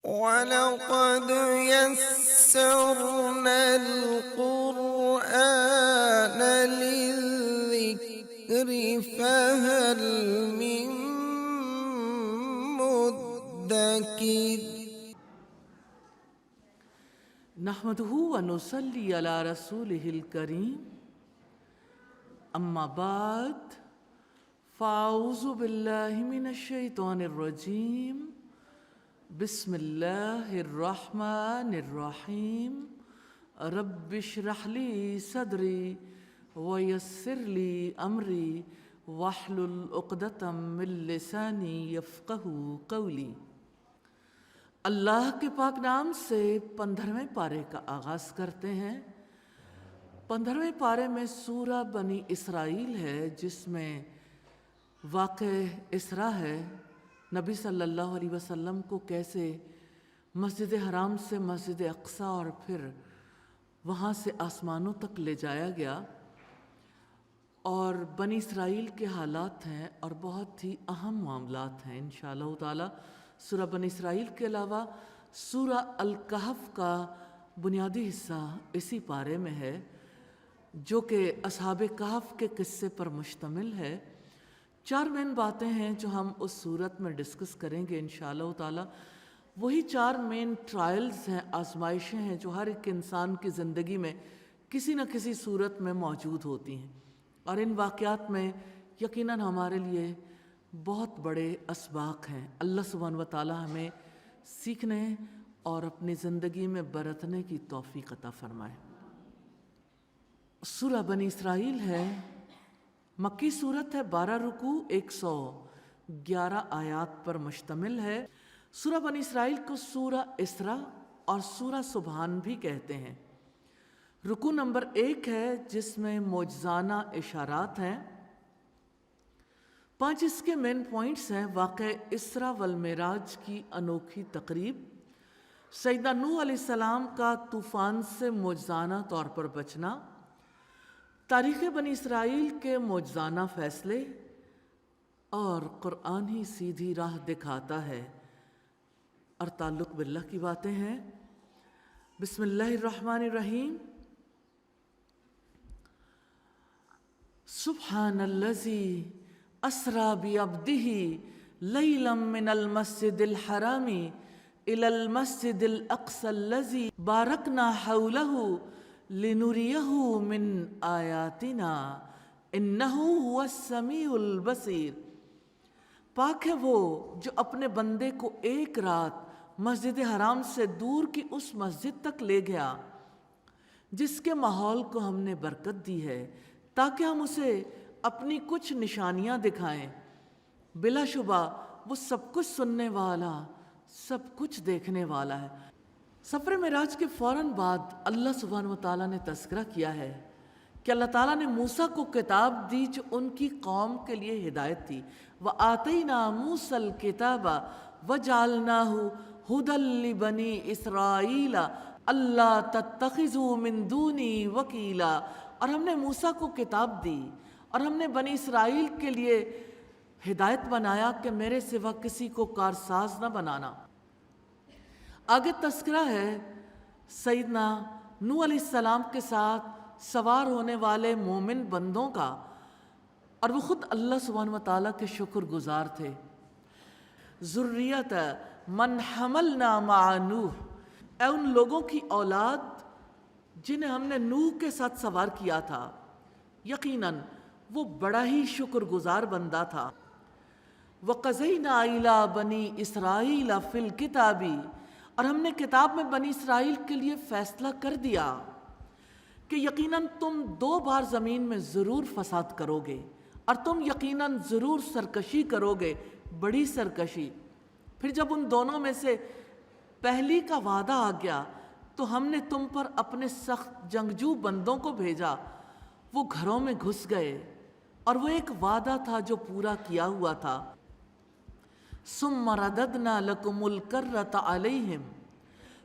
وَلَقَدْ يَسَّرْنَا الْقُرْآنَ لِلذِّكْرِ فَهَلْ مِن مُّدَّكِرٍ نحمده ونصلي على رسوله الكريم اما بعد فاعوذ باللہ من الشیطان الرجیم بسم اللہ الرحمن الرحیم رب اشرح لی صدری ویسر لی امری واحلل عقدۃ من لسانی یفقہوا قولی۔ اللہ کے پاک نام سے 15ویں پارے کا آغاز کرتے ہیں۔ 15ویں پارے میں سورہ بنی اسرائیل ہے، جس میں واقع اسراء ہے، نبی صلی اللہ علیہ وسلم کو کیسے مسجد حرام سے مسجد اقصیٰ اور پھر وہاں سے آسمانوں تک لے جایا گیا، اور بنی اسرائیل کے حالات ہیں اور بہت ہی اہم معاملات ہیں۔ انشاءاللہ تعالی سورہ بنی اسرائیل کے علاوہ سورہ الکہف کا بنیادی حصہ اسی پارے میں ہے، جو کہ اصحاب کہف کے قصے پر مشتمل ہے۔ 4 مین باتیں ہیں جو ہم اس صورت میں ڈسکس کریں گے انشاءاللہ تعالی۔ وہی 4 مین ٹرائلز ہیں، آزمائشیں ہیں، جو ہر ایک انسان کی زندگی میں کسی نہ کسی صورت میں موجود ہوتی ہیں، اور ان واقعات میں یقیناً ہمارے لیے بہت بڑے اسباق ہیں۔ اللہ سبحانہ و تعالی ہمیں سیکھنے اور اپنی زندگی میں برتنے کی توفیق عطا فرمائے۔ سورہ بنی اسرائیل ہے، مکی صورت ہے، 12 رکوع 111 آیات پر مشتمل ہے۔ سورہ بنی اسرائیل کو سورہ اسراء اور سورہ سبحان بھی کہتے ہیں۔ رکوع نمبر 1 ہے، جس میں معجزانہ اشارات ہیں۔ 5 اس کے مین پوائنٹس ہیں: واقع اسراء والمعراج کی انوکھی تقریب، سیدنا نوح علیہ السلام کا طوفان سے معجزانہ طور پر بچنا، تاریخ بنی اسرائیل کے معجزانہ فیصلے، اور قرآن ہی سیدھی راہ دکھاتا ہے اور تعلق باللہ کی باتیں ہیں۔ بسم اللہ الرحمن الرحیم۔ سبحان الذی اسریٰ بعبدہ لیلا من المسجد الحرام الی المسجد الاقصی الذی بارکنا حولہ لنریہ من آیاتنا انہ هو السمیع البصیر۔ پاک ہے وہ جو اپنے بندے کو ایک رات مسجد حرام سے دور کی اس مسجد تک لے گیا جس کے ماحول کو ہم نے برکت دی ہے، تاکہ ہم اسے اپنی کچھ نشانیاں دکھائیں۔ بلا شبہ وہ سب کچھ سننے والا، سب کچھ دیکھنے والا ہے۔ سفر معراج کے فوراً بعد اللہ سبحانہ و تعالیٰ نے تذکرہ کیا ہے کہ اللہ تعالیٰ نے موسیٰ کو کتاب دی جو ان کی قوم کے لیے ہدایت تھی۔ وَآتَيْنَا مُوسَى الْكِتَابَ وَجَعَلْنَاهُ هُدًى لِبَنِي إِسْرَائِيلَ أَلَّا تَتَّخِذُوا مِن دُونِي وَكِيلًا۔ اور ہم نے موسیٰ کو کتاب دی اور ہم نے بنی اسرائیل کے لیے ہدایت بنایا کہ میرے سوا کسی کو کارساز نہ بنانا۔ آگے تذکرہ ہے سیدنا نوح علیہ السلام کے ساتھ سوار ہونے والے مومن بندوں کا، اور وہ خود اللہ سبحانہ و تعالیٰ کے شکر گزار تھے۔ ذریت من حملنا مع نوح، اے ان لوگوں کی اولاد جنہیں ہم نے نوح کے ساتھ سوار کیا تھا، یقیناً وہ بڑا ہی شکر گزار بندہ تھا۔ وَقَضَيْنَا إِلَىٰ بَنِي إِسْرَائِيلَ فِي الْكِتَابِ، اور ہم نے کتاب میں بنی اسرائیل کے لیے فیصلہ کر دیا کہ یقیناً تم 2 بار زمین میں ضرور فساد کرو گے، اور تم یقیناً ضرور سرکشی کرو گے، بڑی سرکشی۔ پھر جب ان دونوں میں سے پہلی کا وعدہ آ گیا تو ہم نے تم پر اپنے سخت جنگجو بندوں کو بھیجا، وہ گھروں میں گھس گئے، اور وہ ایک وعدہ تھا جو پورا کیا ہوا تھا۔ ثم رددنا لکم الکرۃ علیہم،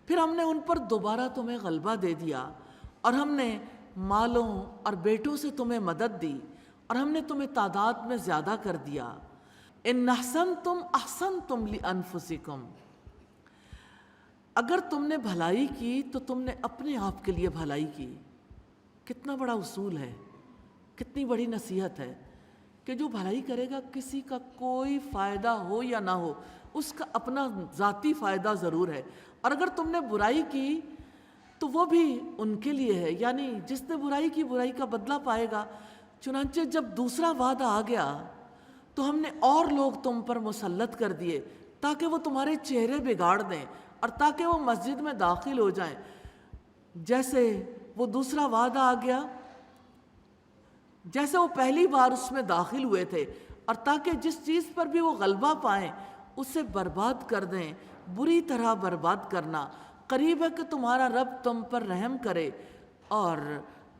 پھر ہم نے ان پر دوبارہ تمہیں غلبہ دے دیا، اور ہم نے مالوں اور بیٹوں سے تمہیں مدد دی، اور ہم نے تمہیں تعداد میں زیادہ کر دیا۔ ان احسنتم احسنتم لانفسکم، اگر تم نے بھلائی کی تو تم نے اپنے آپ کے لیے بھلائی کی۔ کتنا بڑا اصول ہے، کتنی بڑی نصیحت ہے کہ جو بھلائی کرے گا کسی کا کوئی فائدہ ہو یا نہ ہو، اس کا اپنا ذاتی فائدہ ضرور ہے، اور اگر تم نے برائی کی تو وہ بھی ان کے لیے ہے، یعنی جس نے برائی کی برائی کا بدلہ پائے گا۔ چنانچہ جب دوسرا وعدہ آ گیا تو ہم نے اور لوگ تم پر مسلط کر دیے تاکہ وہ تمہارے چہرے بگاڑ دیں اور تاکہ وہ مسجد میں داخل ہو جائیں۔ جیسے وہ دوسرا وعدہ آ گیا، جیسے وہ پہلی بار اس میں داخل ہوئے تھے، اور تاکہ جس چیز پر بھی وہ غلبہ پائیں اسے برباد کر دیں، بری طرح برباد کرنا۔ قریب ہے کہ تمہارا رب تم پر رحم کرے، اور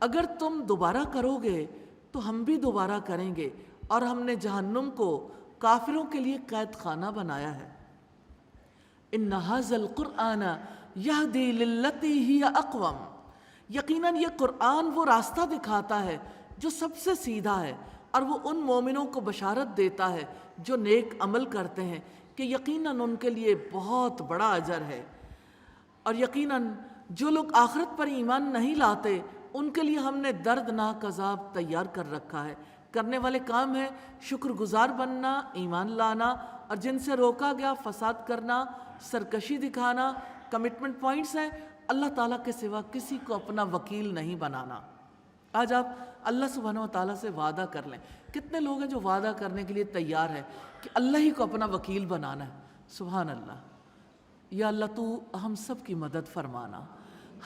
اگر تم دوبارہ کرو گے تو ہم بھی دوبارہ کریں گے، اور ہم نے جہنم کو کافروں کے لیے قید خانہ بنایا ہے۔ ان ھذا القرآن یہدی للتی ہی اقوم، یقیناً یہ قرآن وہ راستہ دکھاتا ہے جو سب سے سیدھا ہے، اور وہ ان مومنوں کو بشارت دیتا ہے جو نیک عمل کرتے ہیں کہ یقیناً ان کے لیے بہت بڑا اجر ہے، اور یقیناً جو لوگ آخرت پر ایمان نہیں لاتے ان کے لیے ہم نے دردناک عذاب تیار کر رکھا ہے۔ کرنے والے کام ہے شکر گزار بننا، ایمان لانا، اور جن سے روکا گیا فساد کرنا، سرکشی دکھانا۔ کمٹمنٹ پوائنٹس ہیں، اللہ تعالیٰ کے سوا کسی کو اپنا وکیل نہیں بنانا۔ آج آپ اللہ سبحانہ و تعالیٰ سے وعدہ کر لیں۔ کتنے لوگ ہیں جو وعدہ کرنے کے لیے تیار ہے کہ اللہ ہی کو اپنا وکیل بنانا ہے؟ سبحان اللہ۔ یا اللہ تو ہم سب کی مدد فرمانا،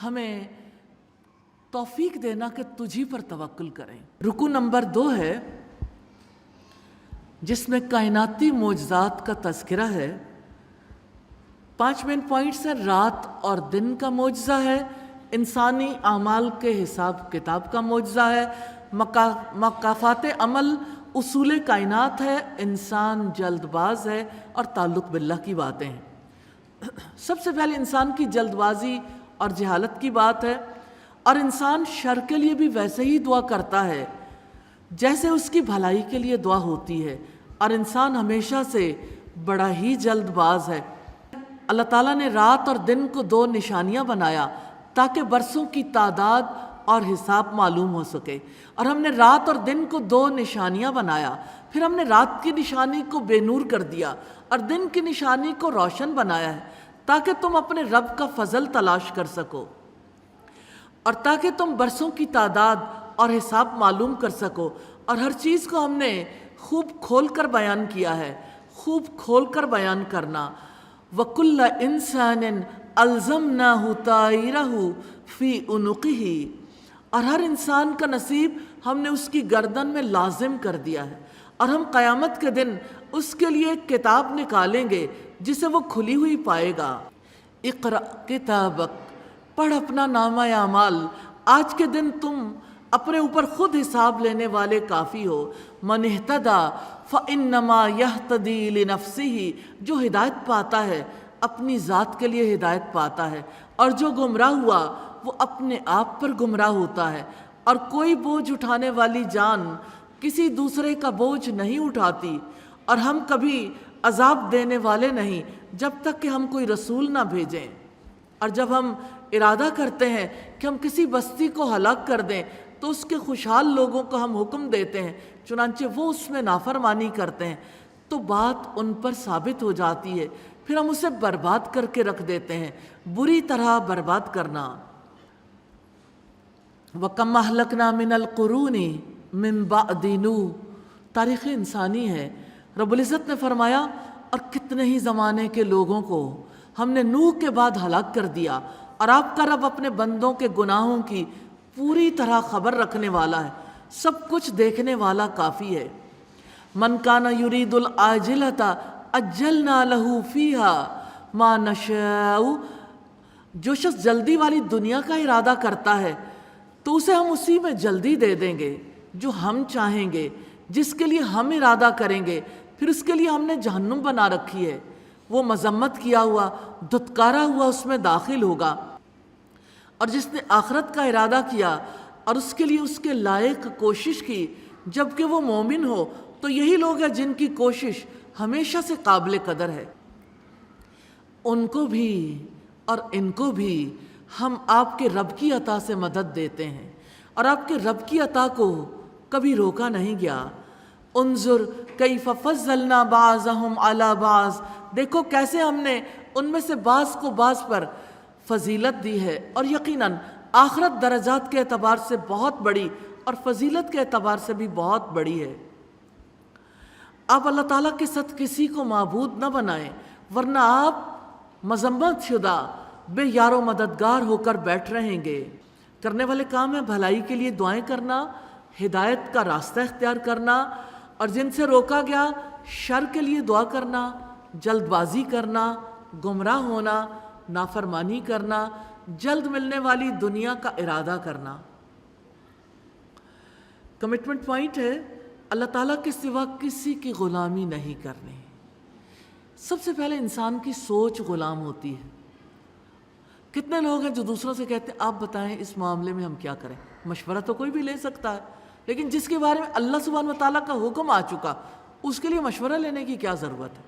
ہمیں توفیق دینا کہ تجھی پر توکل کریں۔ رکوع نمبر 2 ہے جس میں کائناتی معجزات کا تذکرہ ہے۔ 5 مین پوائنٹس ہیں۔ رات اور دن کا معجزہ ہے، انسانی اعمال کے حساب کتاب کا معجزہ ہے، مقافات عمل، اصول کائنات ہے، انسان جلد باز ہے، اور تعلق باللہ کی باتیں ہیں۔ سب سے پہلے انسان کی جلد بازی اور جہالت کی بات ہے، اور انسان شر کے لیے بھی ویسے ہی دعا کرتا ہے جیسے اس کی بھلائی کے لیے دعا ہوتی ہے، اور انسان ہمیشہ سے بڑا ہی جلد باز ہے۔ اللہ تعالیٰ نے رات اور دن کو 2 نشانیاں بنایا تاکہ برسوں کی تعداد اور حساب معلوم ہو سکے، اور ہم نے رات اور دن کو 2 نشانیاں بنایا، پھر ہم نے رات کی نشانی کو بے نور کر دیا اور دن کی نشانی کو روشن بنایا ہے تاکہ تم اپنے رب کا فضل تلاش کر سکو، اور تاکہ تم برسوں کی تعداد اور حساب معلوم کر سکو، اور ہر چیز کو ہم نے خوب کھول کر بیان کیا ہے۔ خوب کھول کر بیان کرنا۔ وَكُلَّ إِنسَانٍ أَلْزَمْنَاهُ طَائِرَهُ فِي عُنُقِهِ، اور ہر انسان کا نصیب ہم نے اس کی گردن میں لازم کر دیا ہے، اور ہم قیامت کے دن اس کے لیے ایک کتاب نکالیں گے جسے وہ کھلی ہوئی پائے گا۔ اقرأ کتابک، پڑھ اپنا نامہ اعمال، آج کے دن تم اپنے اوپر خود حساب لینے والے کافی ہو۔ من اہتدی فإنما یہتدی لنفسہ، جو ہدایت پاتا ہے اپنی ذات کے لیے ہدایت پاتا ہے، اور جو گمراہ ہوا وہ اپنے آپ پر گمراہ ہوتا ہے، اور کوئی بوجھ اٹھانے والی جان کسی دوسرے کا بوجھ نہیں اٹھاتی، اور ہم کبھی عذاب دینے والے نہیں جب تک کہ ہم کوئی رسول نہ بھیجیں۔ اور جب ہم ارادہ کرتے ہیں کہ ہم کسی بستی کو ہلاک کر دیں تو اس کے خوشحال لوگوں کو ہم حکم دیتے ہیں، چنانچہ وہ اس میں نافرمانی کرتے ہیں تو بات ان پر ثابت ہو جاتی ہے، پھر ہم اسے برباد کر کے رکھ دیتے ہیں، بری طرح برباد کرنا۔ وَكَمْ أَهْلَكْنَا مِنَ الْقُرُونِ مِنْ بَعْدِ نُوحٍ، تاریخ انسانی ہے۔ رب العزت نے فرمایا اور کتنے ہی زمانے کے لوگوں کو ہم نے نوح کے بعد ہلاک کر دیا، اور آپ کا رب اپنے بندوں کے گناہوں کی پوری طرح خبر رکھنے والا ہے، سب کچھ دیکھنے والا کافی ہے۔ من کان یرید العاجلۃ عجلنا لہ فیہا ما نشاء، جو شخص جلدی والی دنیا کا ارادہ کرتا ہے تو اسے ہم اسی میں جلدی دے دیں گے جو ہم چاہیں گے، جس کے لیے ہم ارادہ کریں گے، پھر اس کے لیے ہم نے جہنم بنا رکھی ہے، وہ مذمت کیا ہوا، دھتکارا ہوا اس میں داخل ہوگا۔ اور جس نے آخرت کا ارادہ کیا اور اس کے لیے اس کے لائق کوشش کی جبکہ وہ مومن ہو، تو یہی لوگ ہیں جن کی کوشش ہمیشہ سے قابل قدر ہے۔ ان کو بھی اور ان کو بھی ہم آپ کے رب کی عطا سے مدد دیتے ہیں، اور آپ کے رب کی عطا کو کبھی روکا نہیں گیا۔ انظر کیف فضلنا بعضهم علی بعض، دیکھو کیسے ہم نے ان میں سے بعض کو بعض پر فضیلت دی ہے، اور یقیناً آخرت درجات کے اعتبار سے بہت بڑی اور فضیلت کے اعتبار سے بھی بہت بڑی ہے۔ آپ اللہ تعالیٰ کے ساتھ کسی کو معبود نہ بنائیں، ورنہ آپ مذمت شدہ بے یار و مددگار ہو کر بیٹھ رہیں گے۔ کرنے والے کام ہیں بھلائی کے لیے دعائیں کرنا، ہدایت کا راستہ اختیار کرنا، اور جن سے روکا گیا شر کے لیے دعا کرنا، جلد بازی کرنا، گمراہ ہونا، نافرمانی کرنا، جلد ملنے والی دنیا کا ارادہ کرنا۔ کمٹمنٹ پوائنٹ ہے اللہ تعالیٰ کے سوا کسی کی غلامی نہیں کرنی۔ سب سے پہلے انسان کی سوچ غلام ہوتی ہے۔ کتنے لوگ ہیں جو دوسروں سے کہتے ہیں آپ بتائیں اس معاملے میں ہم کیا کریں؟ مشورہ تو کوئی بھی لے سکتا ہے، لیکن جس کے بارے میں اللہ سبحانہ و تعالیٰ کا حکم آ چکا اس کے لیے مشورہ لینے کی کیا ضرورت ہے؟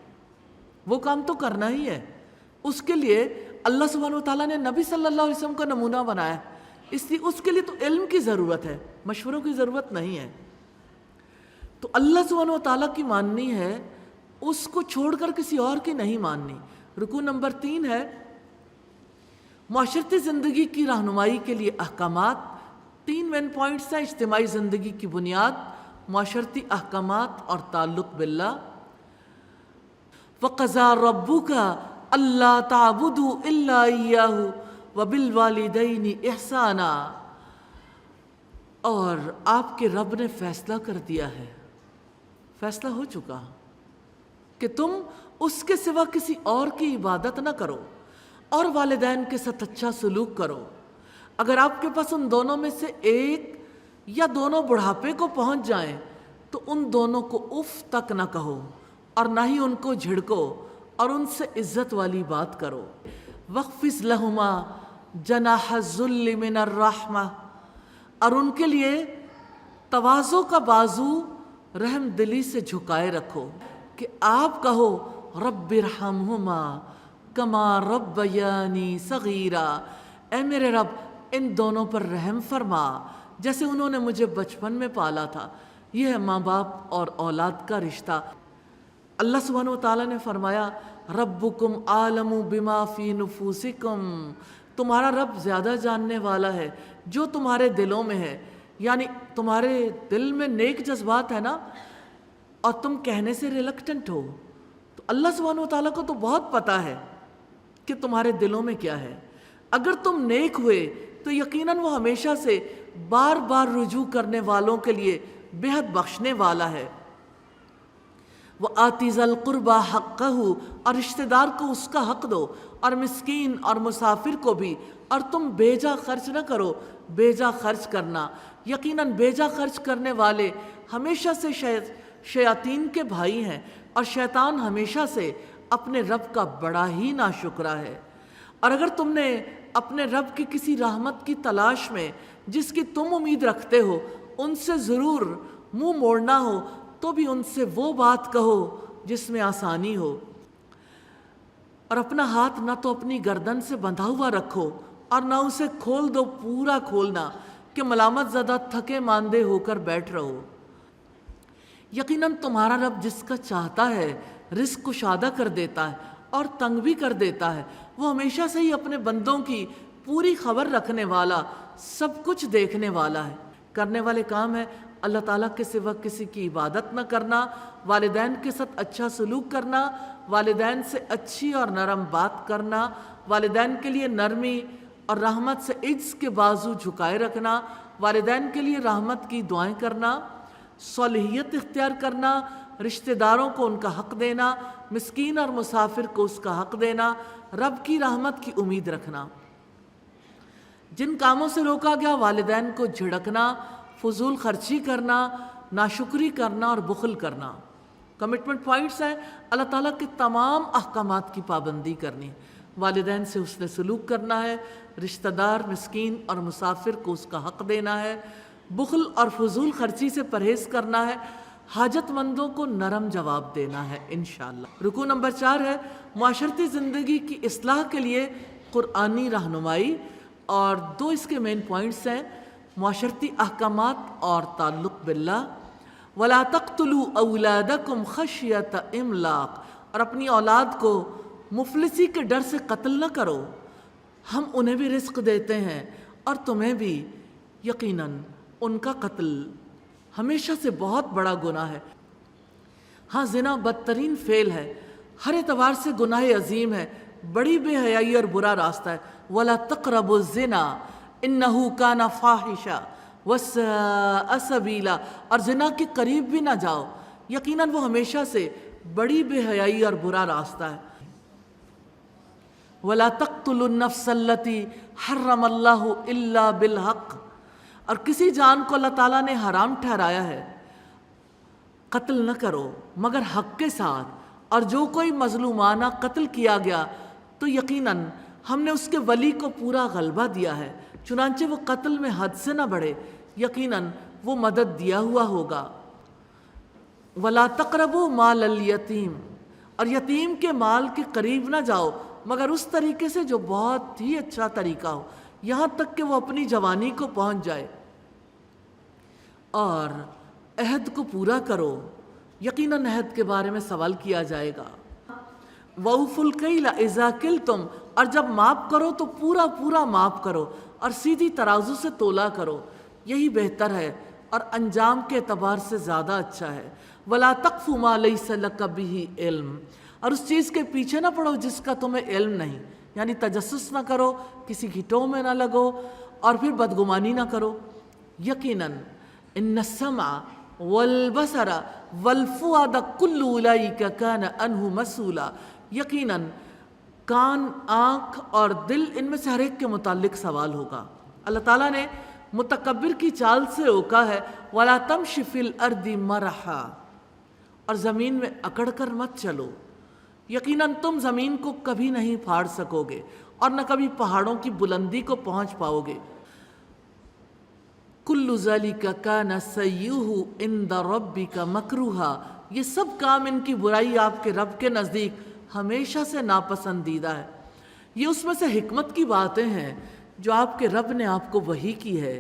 وہ کام تو کرنا ہی ہے۔ اس کے لیے اللہ سبحانہ و تعالیٰ نے نبی صلی اللہ علیہ وسلم کا نمونہ بنایا ہے، اس لیے اس کے لیے تو علم کی ضرورت ہے، مشوروں کی ضرورت نہیں ہے۔ تو اللہ سبحانہ و تعالیٰ کی ماننی ہے، اس کو چھوڑ کر کسی اور کی نہیں ماننی۔ رکوع نمبر 3 ہے معاشرتی زندگی کی رہنمائی کے لیے احکامات۔ 3 مین پوائنٹس ہیں: اجتماعی زندگی کی بنیاد، معاشرتی احکامات اور تعلق باللہ۔ وَقَضَىٰ رَبُّكَ أَلَّا تَعْبُدُوا إِلَّا إِيَّاهُ وَبِالْوَالِدَيْنِ إِحْسَانًا، اور آپ کے رب نے فیصلہ کر دیا ہے، فیصلہ ہو چکا کہ تم اس کے سوا کسی اور کی عبادت نہ کرو، اور والدین کے ساتھ اچھا سلوک کرو۔ اگر آپ کے پاس ان دونوں میں سے ایک یا دونوں بڑھاپے کو پہنچ جائیں تو ان دونوں کو اف تک نہ کہو، اور نہ ہی ان کو جھڑکو، اور ان سے عزت والی بات کرو۔ وَاخْفِضْ لَهُمَا جَنَاحَ الذُّلِّ مِنَ الرَّحْمَةِ، اور ان کے لیے تواضع کا بازو رحم دلی سے جھکائے رکھو کہ آپ کہو رب ارحمہما کما ربیانی صغیرا، اے میرے رب ان دونوں پر رحم فرما جیسے انہوں نے مجھے بچپن میں پالا تھا۔ یہ ہے ماں باپ اور اولاد کا رشتہ۔ اللہ سبحانہ و تعالیٰ نے فرمایا ربکم عالم بما فی نفوسکم، تمہارا رب زیادہ جاننے والا ہے جو تمہارے دلوں میں ہے، یعنی تمہارے دل میں نیک جذبات ہے نا، اور تم کہنے سے ریلکٹنٹ ہو، تو اللہ سبحانہ و تعالیٰ کو تو بہت پتہ ہے کہ تمہارے دلوں میں کیا ہے۔ اگر تم نیک ہوئے تو یقیناً وہ ہمیشہ سے بار بار رجوع کرنے والوں کے لیے بے حد بخشنے والا ہے۔ وَآتِ ذَا الْقُرْبَى حَقَّهُ، اور رشتہ دار کو اس کا حق دو، اور مسکین اور مسافر کو بھی، اور تم بیجا خرچ نہ کرو۔ بیجا خرچ کرنا، یقیناً بیجا خرچ کرنے والے ہمیشہ سے شیاطین کے بھائی ہیں، اور شیطان ہمیشہ سے اپنے رب کا بڑا ہی ناشکرا ہے۔ اور اگر تم نے اپنے رب کی کسی رحمت کی تلاش میں جس کی تم امید رکھتے ہو ان سے ضرور منہ موڑنا ہو تو بھی ان سے وہ بات کہو جس میں آسانی ہو، اور اپنا ہاتھ نہ تو اپنی گردن سے بندھا ہوا رکھو اور نہ اسے کھول دو پورا کھولنا کہ ملامت زدہ تھکے ماندے ہو کر بیٹھ رہو۔ یقیناً تمہارا رب جس کا چاہتا ہے رزق کشادہ کر دیتا ہے اور تنگ بھی کر دیتا ہے۔ وہ ہمیشہ سے ہی اپنے بندوں کی پوری خبر رکھنے والا، سب کچھ دیکھنے والا ہے۔ کرنے والے کام ہے اللہ تعالیٰ کے سوا کسی کی عبادت نہ کرنا، والدین کے ساتھ اچھا سلوک کرنا، والدین سے اچھی اور نرم بات کرنا، والدین کے لیے نرمی اور رحمت سے عجز کے بازو جھکائے رکھنا، والدین کے لیے رحمت کی دعائیں کرنا، صالحیت اختیار کرنا، رشتہ داروں کو ان کا حق دینا، مسکین اور مسافر کو اس کا حق دینا، رب کی رحمت کی امید رکھنا۔ جن کاموں سے روکا گیا والدین کو جھڑکنا، فضول خرچی کرنا، ناشکری کرنا اور بخل کرنا۔ کمٹمنٹ پوائنٹس ہیں اللہ تعالیٰ کے تمام احکامات کی پابندی کرنی، والدین سے حسن سلوک کرنا ہے، رشتہ دار، مسکین اور مسافر کو اس کا حق دینا ہے، بخل اور فضول خرچی سے پرہیز کرنا ہے، حاجت مندوں کو نرم جواب دینا ہے انشاءاللہ۔ رکوع نمبر 4 ہے معاشرتی زندگی کی اصلاح کے لیے قرآنی رہنمائی، اور 2 اس کے مین پوائنٹس ہیں، معاشرتی احکامات اور تعلق باللہ۔ وَلَا تَقْتُلُوا أَوْلَادَكُمْ خَشْيَةَ إِمْلَاقٍ، اور اپنی اولاد کو مفلسی کے ڈر سے قتل نہ کرو، ہم انہیں بھی رزق دیتے ہیں اور تمہیں بھی، یقیناً ان کا قتل ہمیشہ سے بہت بڑا گناہ ہے۔ ہاں زنا بدترین فعل ہے، ہر اعتبار سے گناہ عظیم ہے، بڑی بے حیائی اور برا راستہ ہے۔ وَلَا تَقْرَبُوا الزِّنَا إِنَّهُ كَانَ فَاحِشًا وَسَاءَ سَبِيلًا، اور زنا کے قریب بھی نہ جاؤ، یقیناً وہ ہمیشہ سے بڑی بے حیائی اور برا راستہ ہے۔ وَلَا تَقْتُلُوا النَّفْسَ الَّتِي حَرَّمَ اللَّهُ إِلَّا بِالْحَقِّ، اور کسی جان کو اللہ تعالیٰ نے حرام ٹھہرایا ہے، قتل نہ کرو مگر حق کے ساتھ، اور جو کوئی مظلومانہ قتل کیا گیا تو یقیناً ہم نے اس کے ولی کو پورا غلبہ دیا ہے، چنانچہ وہ قتل میں حد سے نہ بڑھے، یقیناً وہ مدد دیا ہوا ہوگا۔ وَلَا تَقْرَبُوا مَالَ الْيَتِيمِ، اور یتیم کے مال کے قریب نہ جاؤ مگر اس طریقے سے جو بہت ہی اچھا طریقہ ہو، یہاں تک کہ وہ اپنی جوانی کو پہنچ جائے، اور عہد کو پورا کرو، یقیناً عہد کے بارے میں سوال کیا جائے گا۔ وَأَوْفُوا الْكَيْلَ إِذَا كِلْتُمْ، اور جب ماپ کرو تو پورا پورا ماپ کرو اور سیدھی ترازو سے تولا کرو، یہی بہتر ہے اور انجام کے اعتبار سے زیادہ اچھا ہے۔ وَلَا تَقْفُ مَا لَيْسَ لَكَ بِهِ عِلْمٌ، اور اس چیز کے پیچھے نہ پڑو جس کا تمہیں علم نہیں، یعنی تجسس نہ کرو، کسی کی ٹو میں نہ لگو، اور پھر بدگمانی نہ کرو۔ یقیناً ان السمع والبصر والفؤاد کل اولئک کان عنہ مسئولا، یقیناً کان، آنکھ اور دل، ان میں سے ہر ایک کے متعلق سوال ہوگا۔ اللہ تعالیٰ نے متکبر کی چال سے روکا ہے، وَلَا تَمْشِ فِي الْأَرْضِ مَرَحًا، اور زمین میں اکڑ کر مت چلو، یقیناً تم زمین کو کبھی نہیں پھاڑ سکو گے اور نہ کبھی پہاڑوں کی بلندی کو پہنچ پاؤ گے۔ کُلُّ ذَلِكَ كَانَ سَيِّئُهُ عِندَ رَبِّكَ مَكْرُوهًا، یہ سب کام، ان کی برائی آپ کے رب کے نزدیک ہمیشہ سے ناپسندیدہ ہے۔ یہ اس میں سے حکمت کی باتیں ہیں جو آپ کے رب نے آپ کو وحی کی ہے،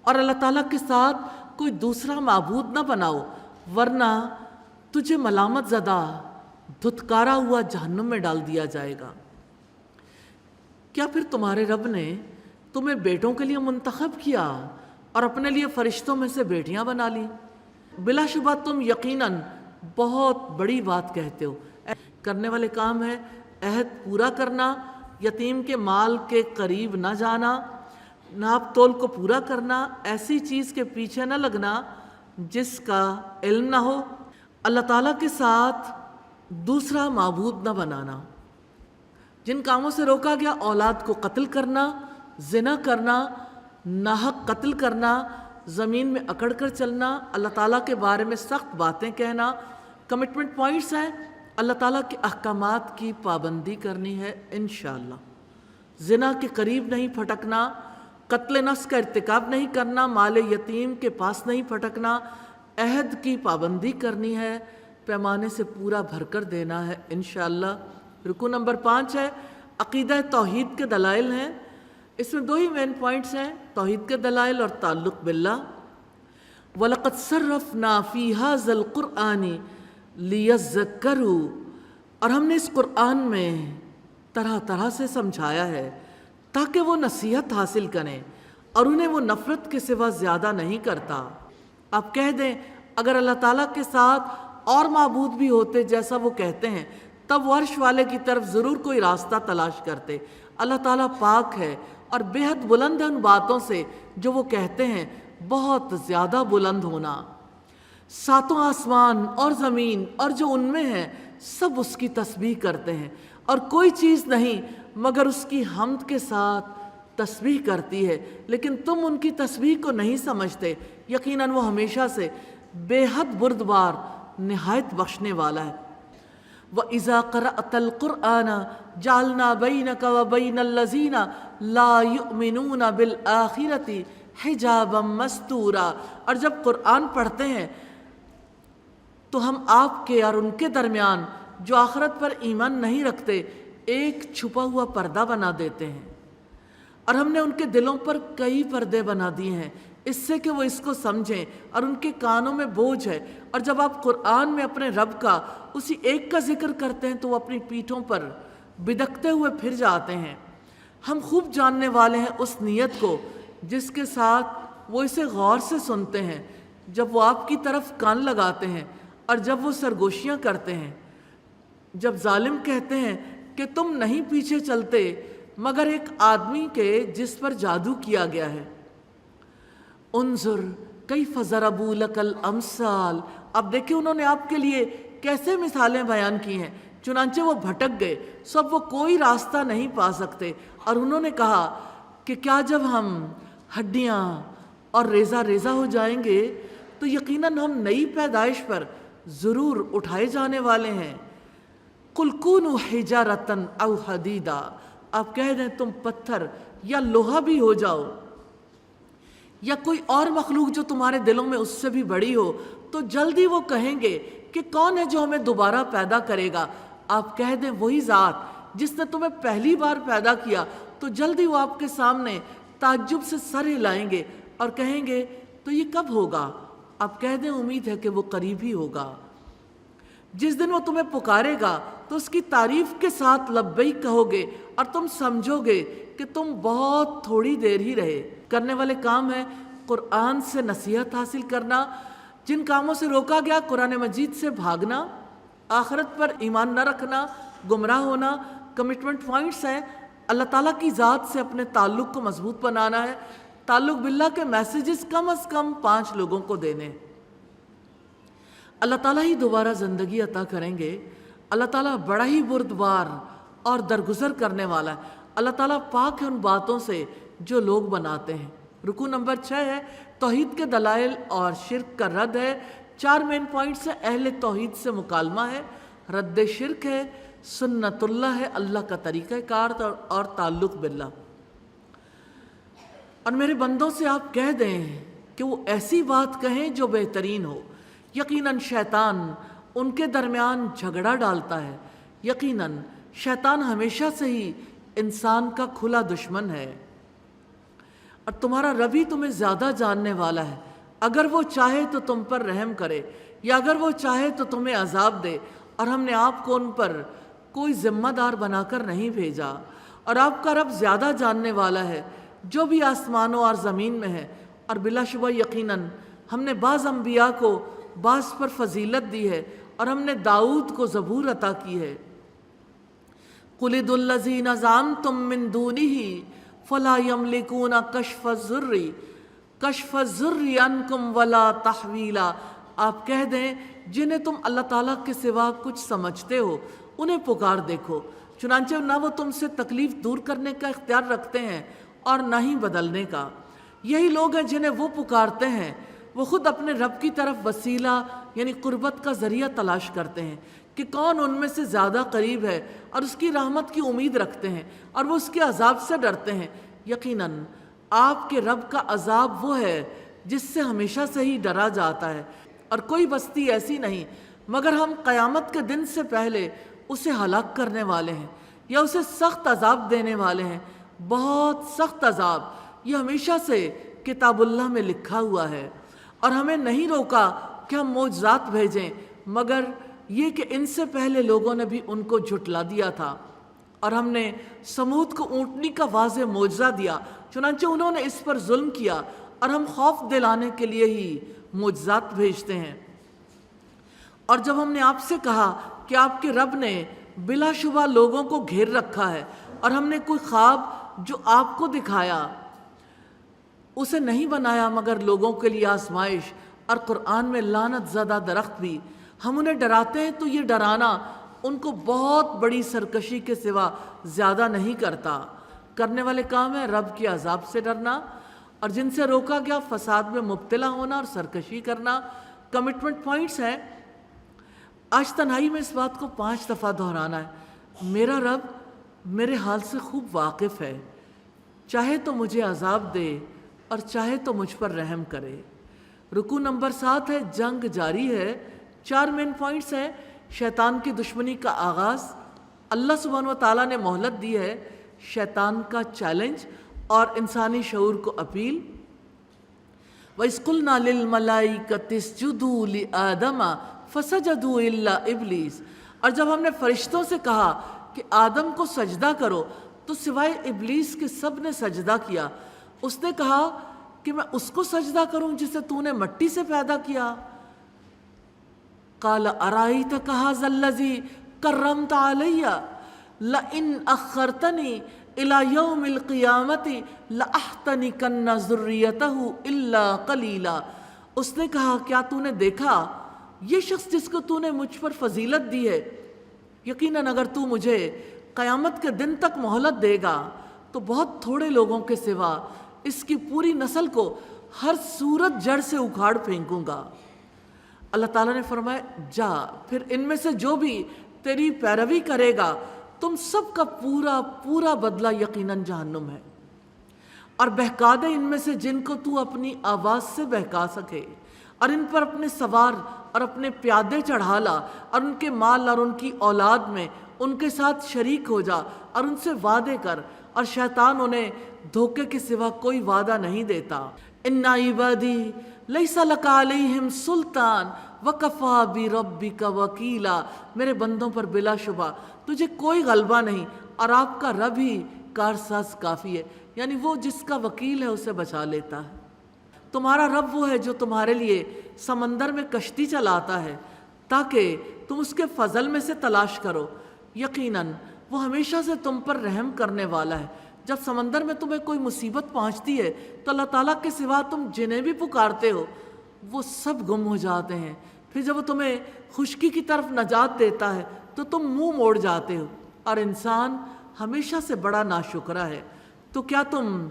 اور اللہ تعالیٰ کے ساتھ کوئی دوسرا معبود نہ بناؤ، ورنہ تجھے ملامت زدہ دھتکارا ہوا جہنم میں ڈال دیا جائے گا۔ کیا پھر تمہارے رب نے تمہیں بیٹوں کے لیے منتخب کیا اور اپنے لیے فرشتوں میں سے بیٹیاں بنا لی؟ بلا شبہ تم یقیناً بہت بڑی بات کہتے ہو۔ کرنے والے کام ہے عہد پورا کرنا، یتیم کے مال کے قریب نہ جانا، ناپ تول کو پورا کرنا، ایسی چیز کے پیچھے نہ لگنا جس کا علم نہ ہو، اللہ تعالیٰ کے ساتھ دوسرا معبود نہ بنانا۔ جن کاموں سے روکا گیا، اولاد کو قتل کرنا، زنا کرنا، ناحق قتل کرنا، زمین میں اکڑ کر چلنا، اللہ تعالیٰ کے بارے میں سخت باتیں کہنا، کمٹمنٹ پوائنٹس ہیں۔ اللہ تعالیٰ کے احکامات کی پابندی کرنی ہے انشاءاللہ، زنا کے قریب نہیں پھٹکنا، قتل نفس کا ارتکاب نہیں کرنا، مال یتیم کے پاس نہیں پھٹکنا، عہد کی پابندی کرنی ہے، پیمانے سے پورا بھر کر دینا ہے انشاءاللہ۔ رکو نمبر 5 ہے عقیدہ توحید کے دلائل ہیں، اس میں 2 ہی مین پوائنٹس ہیں، توحید کے دلائل اور تعلق باللہ۔ وَلَقَدْ صَرَّفْنَا فِي هَذَا الْقُرْآنِ لِيَذَّكَّرُوا، اور ہم نے اس قرآن میں طرح طرح سے سمجھایا ہے تاکہ وہ نصیحت حاصل کریں، اور انہیں وہ نفرت کے سوا زیادہ نہیں کرتا۔ آپ کہہ دیں اگر اللہ تعالیٰ کے ساتھ اور معبود بھی ہوتے جیسا وہ کہتے ہیں، تب وہ عرش والے کی طرف ضرور کوئی راستہ تلاش کرتے۔ اللہ تعالیٰ پاک ہے اور بے حد بلند ہے ان باتوں سے جو وہ کہتے ہیں، بہت زیادہ بلند ہونا۔ 7 آسمان اور زمین اور جو ان میں ہے سب اس کی تسبیح کرتے ہیں، اور کوئی چیز نہیں مگر اس کی حمد کے ساتھ تسبیح کرتی ہے، لیکن تم ان کی تسبیح کو نہیں سمجھتے۔ یقیناً وہ ہمیشہ سے بے حد بردبار، نہایت بخشنے والا ہے۔ وَإِذَا قَرَأْتَ الْقُرْآنَ جَعَلْنَا بَيْنَكَ وَبَيْنَ الَّذِينَ لَا يُؤْمِنُونَ بِالْآخِرَةِ حِجَابًا مَسْتُورًا، اور جب قرآن پڑھتے ہیں تو ہم آپ کے اور ان کے درمیان جو آخرت پر ایمان نہیں رکھتے ایک چھپا ہوا پردہ بنا دیتے ہیں، اور ہم نے ان کے دلوں پر کئی پردے بنا دیے ہیں اس سے کہ وہ اس کو سمجھیں، اور ان کے کانوں میں بوجھ ہے، اور جب آپ قرآن میں اپنے رب کا اسی ایک کا ذکر کرتے ہیں تو وہ اپنی پیٹھوں پر بدکتے ہوئے پھر جاتے ہیں۔ ہم خوب جاننے والے ہیں اس نیت کو جس کے ساتھ وہ اسے غور سے سنتے ہیں، جب وہ آپ کی طرف کان لگاتے ہیں اور جب وہ سرگوشیاں کرتے ہیں، جب ظالم کہتے ہیں کہ تم نہیں پیچھے چلتے مگر ایک آدمی کے جس پر جادو کیا گیا ہے۔ انظر کیف ضربوا لک الامثال، اب دیکھیں انہوں نے آپ کے لیے کیسے مثالیں بیان کی ہیں، چنانچہ وہ بھٹک گئے، سب وہ کوئی راستہ نہیں پا سکتے، اور انہوں نے کہا کہ کیا جب ہم ہڈیاں اور ریزہ ریزہ ہو جائیں گے تو یقیناً ہم نئی پیدائش پر ضرور اٹھائے جانے والے ہیں۔ قل کونوا حجارۃ او حدیدا، آپ کہہ دیں تم پتھر یا لوہا بھی ہو جاؤ، یا کوئی اور مخلوق جو تمہارے دلوں میں اس سے بھی بڑی ہو، تو جلدی وہ کہیں گے کہ کون ہے جو ہمیں دوبارہ پیدا کرے گا؟ آپ کہہ دیں وہی ذات جس نے تمہیں پہلی بار پیدا کیا، تو جلدی وہ آپ کے سامنے تعجب سے سر ہلائیں گے اور کہیں گے تو یہ کب ہوگا؟ آپ کہہ دیں امید ہے کہ وہ قریب ہی ہوگا۔ جس دن وہ تمہیں پکارے گا تو اس کی تعریف کے ساتھ لبیک کہو گے، اور تم سمجھو گے کہ تم بہت تھوڑی دیر ہی رہے۔ کرنے والے کام ہے قرآن سے نصیحت حاصل کرنا، جن کاموں سے روکا گیا قرآن مجید سے بھاگنا، آخرت پر ایمان نہ رکھنا، گمراہ ہونا۔ کمٹمنٹ پوائنٹس ہیں، اللہ تعالیٰ کی ذات سے اپنے تعلق کو مضبوط بنانا ہے، تعلق باللہ کے میسیجز کم از کم 5 لوگوں کو دینے، اللہ تعالیٰ ہی دوبارہ زندگی عطا کریں گے۔ اللہ تعالیٰ بڑا ہی بردبار اور درگزر کرنے والا ہے۔ اللہ تعالیٰ پاک ہے ان باتوں سے جو لوگ بناتے ہیں۔ رکوع نمبر 6 ہے توحید کے دلائل اور شرک کا رد ہے۔ 4 مین پوائنٹس ہیں، اہل توحید سے مکالمہ ہے، رد شرک ہے، سنت اللہ ہے، اللہ کا طریقہ کار اور تعلق باللہ۔ اور میرے بندوں سے آپ کہہ دیں کہ وہ ایسی بات کہیں جو بہترین ہو۔ یقیناً شیطان ان کے درمیان جھگڑا ڈالتا ہے، یقیناً شیطان ہمیشہ سے ہی انسان کا کھلا دشمن ہے، اور تمہارا رب ہی تمہیں زیادہ جاننے والا ہے۔ اگر وہ چاہے تو تم پر رحم کرے، یا اگر وہ چاہے تو تمہیں عذاب دے، اور ہم نے آپ کو ان پر کوئی ذمہ دار بنا کر نہیں بھیجا، اور آپ کا رب زیادہ جاننے والا ہے جو بھی آسمانوں اور زمین میں ہے۔ اور بلا شبہ یقیناً ہم نے بعض انبیاء کو بعض پر فضیلت دی ہے، اور ہم نے داؤد کو زبور عطا کی ہے۔ قُلِ ادْعُوا الَّذِينَ زَعَمْتُم مِّن دُونِهِ فَلَا يَمْلِكُونَ کشف الضُّرِّ عَنکُم وَلَا تَحْوِیلًا، آپ کہہ دیں جنہیں تم اللہ تعالیٰ کے سوا کچھ سمجھتے ہو انہیں پکار دیکھو، چنانچہ نہ وہ تم سے تکلیف دور کرنے کا اختیار رکھتے ہیں اور نہ ہی بدلنے کا۔ یہی لوگ ہیں جنہیں وہ پکارتے ہیں، وہ خود اپنے رب کی طرف وسیلہ یعنی قربت کا ذریعہ تلاش کرتے ہیں کہ کون ان میں سے زیادہ قریب ہے، اور اس کی رحمت کی امید رکھتے ہیں، اور وہ اس کے عذاب سے ڈرتے ہیں۔ یقیناً آپ کے رب کا عذاب وہ ہے جس سے ہمیشہ سے ہی ڈرا جاتا ہے، اور کوئی بستی ایسی نہیں مگر ہم قیامت کے دن سے پہلے اسے ہلاک کرنے والے ہیں یا اسے سخت عذاب دینے والے ہیں، بہت سخت عذاب۔ یہ ہمیشہ سے کتاب اللہ میں لکھا ہوا ہے، اور ہمیں نہیں روکا کہ ہم معجزات بھیجیں مگر یہ کہ ان سے پہلے لوگوں نے بھی ان کو جھٹلا دیا تھا، اور ہم نے سمود کو اونٹنی کا واضح معجزہ دیا، چنانچہ انہوں نے اس پر ظلم کیا، اور ہم خوف دلانے کے لیے ہی معجزات بھیجتے ہیں۔ اور جب ہم نے آپ سے کہا کہ آپ کے رب نے بلا شبہ لوگوں کو گھیر رکھا ہے، اور ہم نے کوئی خواب جو آپ کو دکھایا اسے نہیں بنایا مگر لوگوں کے لیے آزمائش، اور قرآن میں لعنت زدہ درخت بھی ہم انہیں ڈراتے ہیں تو یہ ڈرانا ان کو بہت بڑی سرکشی کے سوا زیادہ نہیں کرتا۔ کرنے والے کام ہے رب کے عذاب سے ڈرنا، اور جن سے روکا گیا فساد میں مبتلا ہونا اور سرکشی کرنا۔ کمٹمنٹ پوائنٹس ہیں، آج تنہائی میں اس بات کو 5 دفعہ دہرانا ہے، میرا رب میرے حال سے خوب واقف ہے، چاہے تو مجھے عذاب دے اور چاہے تو مجھ پر رحم کرے۔ رکوع نمبر 7 ہے جنگ جاری ہے۔ 4 مین پوائنٹس ہیں، شیطان کی دشمنی کا آغاز، اللہ سبحانہ و تعالیٰ نے مہلت دی ہے شیطان کا چیلنج اور انسانی شعور کو اپیل. وَإِذْ قُلْنَا لِلْمَلَائِكَةِ اسْجُدُوا لِآدَمَ فَسَجَدُوا إِلَّا إِبْلِيسَ. اور جب ہم نے فرشتوں سے کہا کہ آدم کو سجدہ کرو تو سوائے ابلیس کے سب نے سجدہ کیا. اس نے کہا کہ میں اس کو سجدہ کروں جسے تو نے مٹی سے پیدا کیا. قَالَ أَرَأَيْتَكَ هَذَا الَّذِي كَرَّمْتَ عَلَيَّ لَئِنْ أَخَّرْتَنِي إِلَى يَوْمِ الْقِيَامَةِ لَأَحْتَنِكَنَّ ذُرِّيَّتَهُ إِلَّا قَلِيلًا. اس نے کہا کیا تو نے دیکھا یہ شخص جس کو تو نے مجھ پر فضیلت دی ہے، یقیناً اگر تو مجھے قیامت کے دن تک مہلت دے گا تو بہت تھوڑے لوگوں کے سوا اس کی پوری نسل کو ہر صورت جڑ سے اکھاڑ پھینکوں گا. اللہ تعالیٰ نے فرمایا جا پھر ان میں سے جو بھی تیری پیروی کرے گا تم سب کا پورا پورا بدلہ یقیناً جہنم ہے. اور بہکا دے ان میں سے جن کو تو اپنی آواز سے بہکا سکے، اور ان پر اپنے سوار اور اپنے پیادے چڑھا لا، اور ان کے مال اور ان کی اولاد میں ان کے ساتھ شریک ہو جا اور ان سے وعدے کر، اور شیطان انہیں دھوکے کے سوا کوئی وعدہ نہیں دیتا. ان عبادی لیس لک علیہم سلطان وکفی بربک وکیلا. میرے بندوں پر بلا شبہ تجھے کوئی غلبہ نہیں اور آپ کا رب ہی کارساز کافی ہے، یعنی وہ جس کا وکیل ہے اسے بچا لیتا ہے. تمہارا رب وہ ہے جو تمہارے لیے سمندر میں کشتی چلاتا ہے تاکہ تم اس کے فضل میں سے تلاش کرو. یقیناً وہ ہمیشہ سے تم پر رحم کرنے والا ہے. جب سمندر میں تمہیں کوئی مصیبت پہنچتی ہے تو اللہ تعالیٰ کے سوا تم جنہیں بھی پکارتے ہو وہ سب گم ہو جاتے ہیں. پھر جب وہ تمہیں خشکی کی طرف نجات دیتا ہے تو تم منہ موڑ جاتے ہو، اور انسان ہمیشہ سے بڑا ناشکرا ہے. تو کیا تم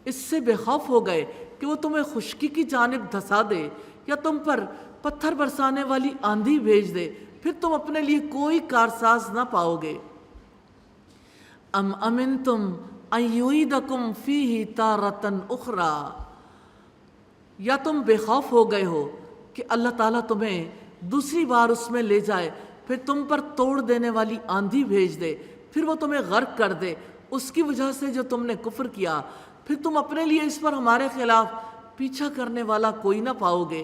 اس سے بے خوف ہو گئے کہ وہ تمہیں خشکی کی جانب دھسا دے یا تم پر پتھر برسانے والی آندھی بھیج دے؟ پھر تم اپنے لیے کوئی کارساز نہ پاؤ گے. ام امنتم ان یعیدکم فیہ تارۃ اخری. یا تم بے خوف ہو گئے ہو کہ اللہ تعالیٰ تمہیں دوسری بار اس میں لے جائے، پھر تم پر توڑ دینے والی آندھی بھیج دے، پھر وہ تمہیں غرق کر دے اس کی وجہ سے جو تم نے کفر کیا، پھر تم اپنے لیے اس پر ہمارے خلاف پیچھا کرنے والا کوئی نہ پاؤ گے.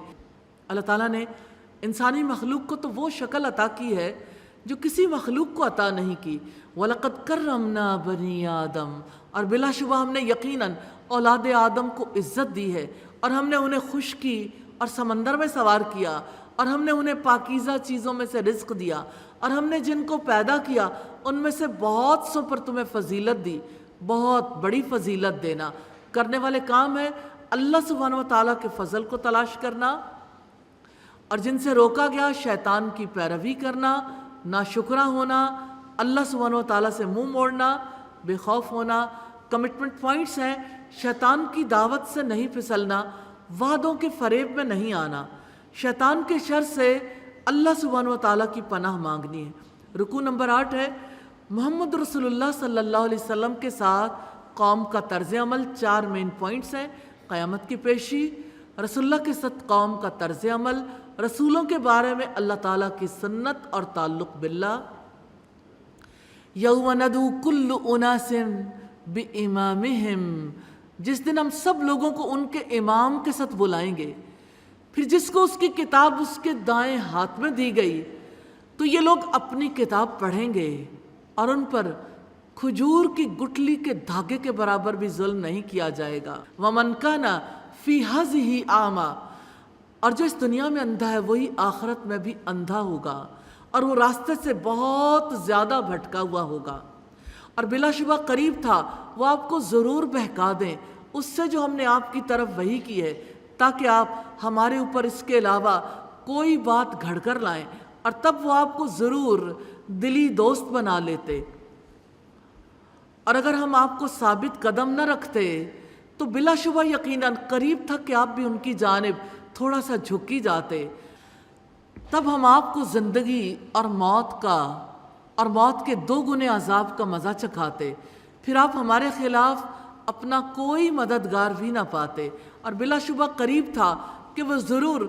اللہ تعالیٰ نے انسانی مخلوق کو تو وہ شکل عطا کی ہے جو کسی مخلوق کو عطا نہیں کی. وَلَقَدْ كَرَّمْنَا بَنِي آدَمَ. اور بلا شبہ ہم نے یقیناً اولاد آدم کو عزت دی ہے، اور ہم نے انہیں خشکی اور سمندر میں سوار کیا، اور ہم نے انہیں پاکیزہ چیزوں میں سے رزق دیا، اور ہم نے جن کو پیدا کیا ان میں سے بہت سو پر تمہیں فضیلت دی. بہت بڑی فضیلت دینا کرنے والے کام ہے اللہ سبحانہ و تعالیٰ کے فضل کو تلاش کرنا، اور جن سے روکا گیا شیطان کی پیروی کرنا، ناشکرا ہونا، اللہ سبحانہ و تعالیٰ سے منہ موڑنا، بے خوف ہونا. کمٹمنٹ پوائنٹس ہیں: شیطان کی دعوت سے نہیں پھسلنا، وعدوں کے فریب میں نہیں آنا، شیطان کے شر سے اللہ سبحانہ و تعالیٰ کی پناہ مانگنی ہے. رکوع نمبر 8 ہے محمد رسول اللہ صلی اللہ علیہ وسلم کے ساتھ قوم کا طرز عمل. 4 مین پوائنٹس ہیں: قیامت کی پیشی، رسول اللہ کے ساتھ قوم کا طرز عمل، رسولوں کے بارے میں اللہ تعالیٰ کی سنت اور تعلق باللہ. یوم ندعو کل اناس بامامہم. جس دن ہم سب لوگوں کو ان کے امام کے ساتھ بلائیں گے. پھر جس کو اس کی کتاب اس کے دائیں ہاتھ میں دی گئی تو یہ لوگ اپنی کتاب پڑھیں گے اور ان پر کھجور کی گٹلی کے دھاگے کے برابر بھی ظلم نہیں کیا جائے گا. وَمَنْ كَانَ فِي هَذِهِ أَعْمَى. اور جو اس دنیا میں اندھا ہے وہی آخرت میں بھی اندھا ہوگا، اور وہ راستے سے بہت زیادہ بھٹکا ہوا ہوگا. اور بلا شبہ قریب تھا وہ آپ کو ضرور بہکا دیں اس سے جو ہم نے آپ کی طرف وحی کی ہے، تاکہ آپ ہمارے اوپر اس کے علاوہ کوئی بات گھڑ کر لائیں، اور تب وہ آپ کو ضرور دلی دوست بنا لیتے. اور اگر ہم آپ کو ثابت قدم نہ رکھتے تو بلا شبہ یقیناً قریب تھا کہ آپ بھی ان کی جانب تھوڑا سا جھکی جاتے. تب ہم آپ کو زندگی اور موت کے 2 گنے عذاب کا مزہ چکھاتے، پھر آپ ہمارے خلاف اپنا کوئی مددگار بھی نہ پاتے. اور بلا شبہ قریب تھا کہ وہ ضرور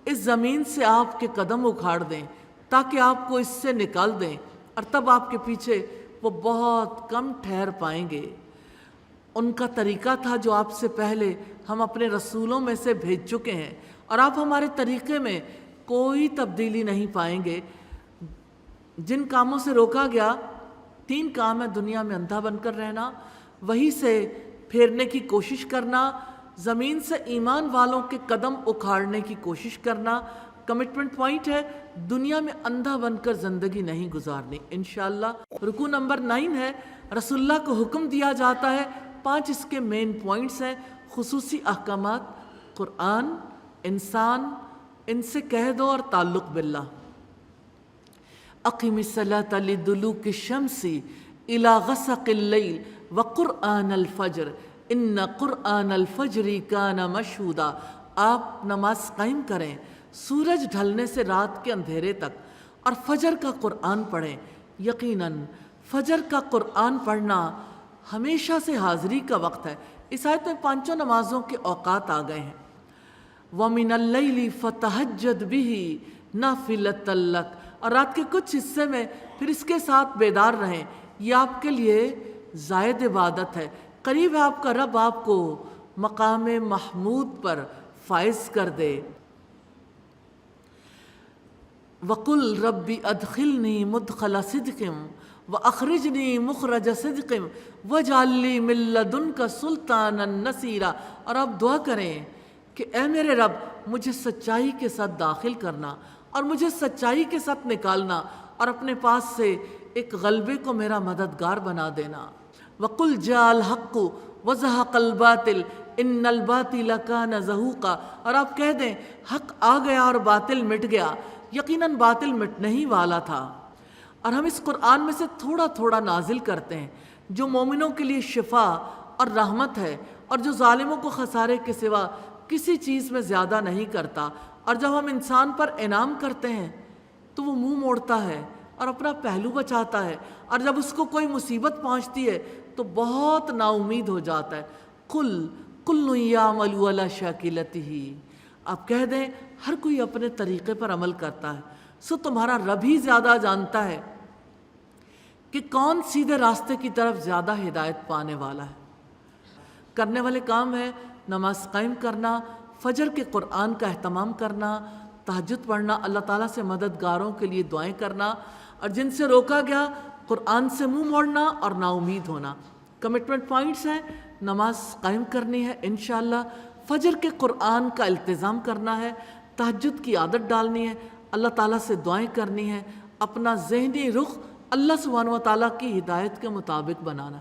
اس زمین سے آپ کے قدم اکھاڑ دیں تاکہ آپ کو اس سے نکال دیں، اور تب آپ کے پیچھے وہ بہت کم ٹھہر پائیں گے۔ ان کا طریقہ تھا جو آپ سے پہلے ہم اپنے رسولوں میں سے بھیج چکے ہیں، اور آپ ہمارے طریقے میں کوئی تبدیلی نہیں پائیں گے۔ جن کاموں سے روکا گیا، 3 کام ہے دنیا میں: اندھا بن کر رہنا، وہی سے پھیرنے کی کوشش کرنا، زمین سے ایمان والوں کے قدم اکھاڑنے کی کوشش کرنا۔ کمٹمنٹ پوائنٹ ہے دنیا میں اندھا بن کر زندگی نہیں گزارنی انشاءاللہ۔ رکوع نمبر 9 ہے رسول اللہ کو حکم دیا جاتا ہے، 5 اس کے مین پوائنٹس ہیں: خصوصی احکامات، قرآن، انسان، ان سے کہہ دو، اور تعلق باللہ۔ اقم الصلاۃ لدلوک الشمس الی غسق اللیل وقرآن الفجر ان قرآن الفجر کان مشہودا۔ آپ نماز قائم کریں سورج ڈھلنے سے رات کے اندھیرے تک، اور فجر کا قرآن پڑھیں، یقیناً فجر کا قرآن پڑھنا ہمیشہ سے حاضری کا وقت ہے۔ اس آیت میں 5 نمازوں کے اوقات آ گئے ہیں۔ وَمِنَ اللَّيْلِ فَتَهَجَّدْ بِهِ نَافِلَةً لَكَ، اور رات کے کچھ حصے میں پھر اس کے ساتھ بیدار رہیں، یہ آپ کے لیے زائد عبادت ہے۔ قریب ہے آپ کا رب آپ کو مقام محمود پر فائز کر دے۔ وَقُلْ رَبِّ أَدْخِلْنِي مُدْخَلَ صِدْقٍ وَأَخْرِجْنِي مُخْرَجَ صِدْقٍ وَاجْعَل لِّي مِن لَّدُنْكَ سُلْطَانًا نَصِيرًا، اور آپ دعا کریں کہ اے میرے رب مجھے سچائی کے ساتھ داخل کرنا اور مجھے سچائی کے ساتھ نکالنا، اور اپنے پاس سے ایک غلبے کو میرا مددگار بنا دینا۔ وَقُلْ جَاءَ الْحَقُّ وَزَهَقَ الْبَاطِلُ إِنَّ الْبَاطِلَ كَانَ زَهُوقًا، اور آپ کہہ دیں حق آ گیا اور باطل مٹ گیا، یقیناً باطل مٹنے ہی والا تھا۔ اور ہم اس قرآن میں سے تھوڑا تھوڑا نازل کرتے ہیں جو مومنوں کے لیے شفا اور رحمت ہے، اور جو ظالموں کو خسارے کے سوا کسی چیز میں زیادہ نہیں کرتا۔ اور جب ہم انسان پر انعام کرتے ہیں تو وہ منہ موڑتا ہے اور اپنا پہلو بچاتا ہے، اور جب اس کو کوئی مصیبت پہنچتی ہے تو بہت نا امید ہو جاتا ہے۔ قُلْ كُلٌّ يَعْمَلُ عَلَى شَاكِلَتِهِ، آپ کہہ دیں ہر کوئی اپنے طریقے پر عمل کرتا ہے، سو تمہارا رب ہی زیادہ جانتا ہے کہ کون سیدھے راستے کی طرف زیادہ ہدایت پانے والا ہے۔ کرنے والے کام ہے نماز قائم کرنا، فجر کے قرآن کا اہتمام کرنا، تہجد پڑھنا، اللہ تعالیٰ سے مددگاروں کے لیے دعائیں کرنا، اور جن سے روکا گیا قرآن سے منہ موڑنا اور نا امید ہونا۔ کمٹمنٹ پوائنٹس ہیں نماز قائم کرنی ہے انشاءاللہ، فجر کے قرآن کا التزام کرنا ہے، تہجد کی عادت ڈالنی ہے، اللہ تعالیٰ سے دعائیں کرنی ہے، اپنا ذہنی رخ اللہ سبحانہ و تعالیٰ کی ہدایت کے مطابق بنانا۔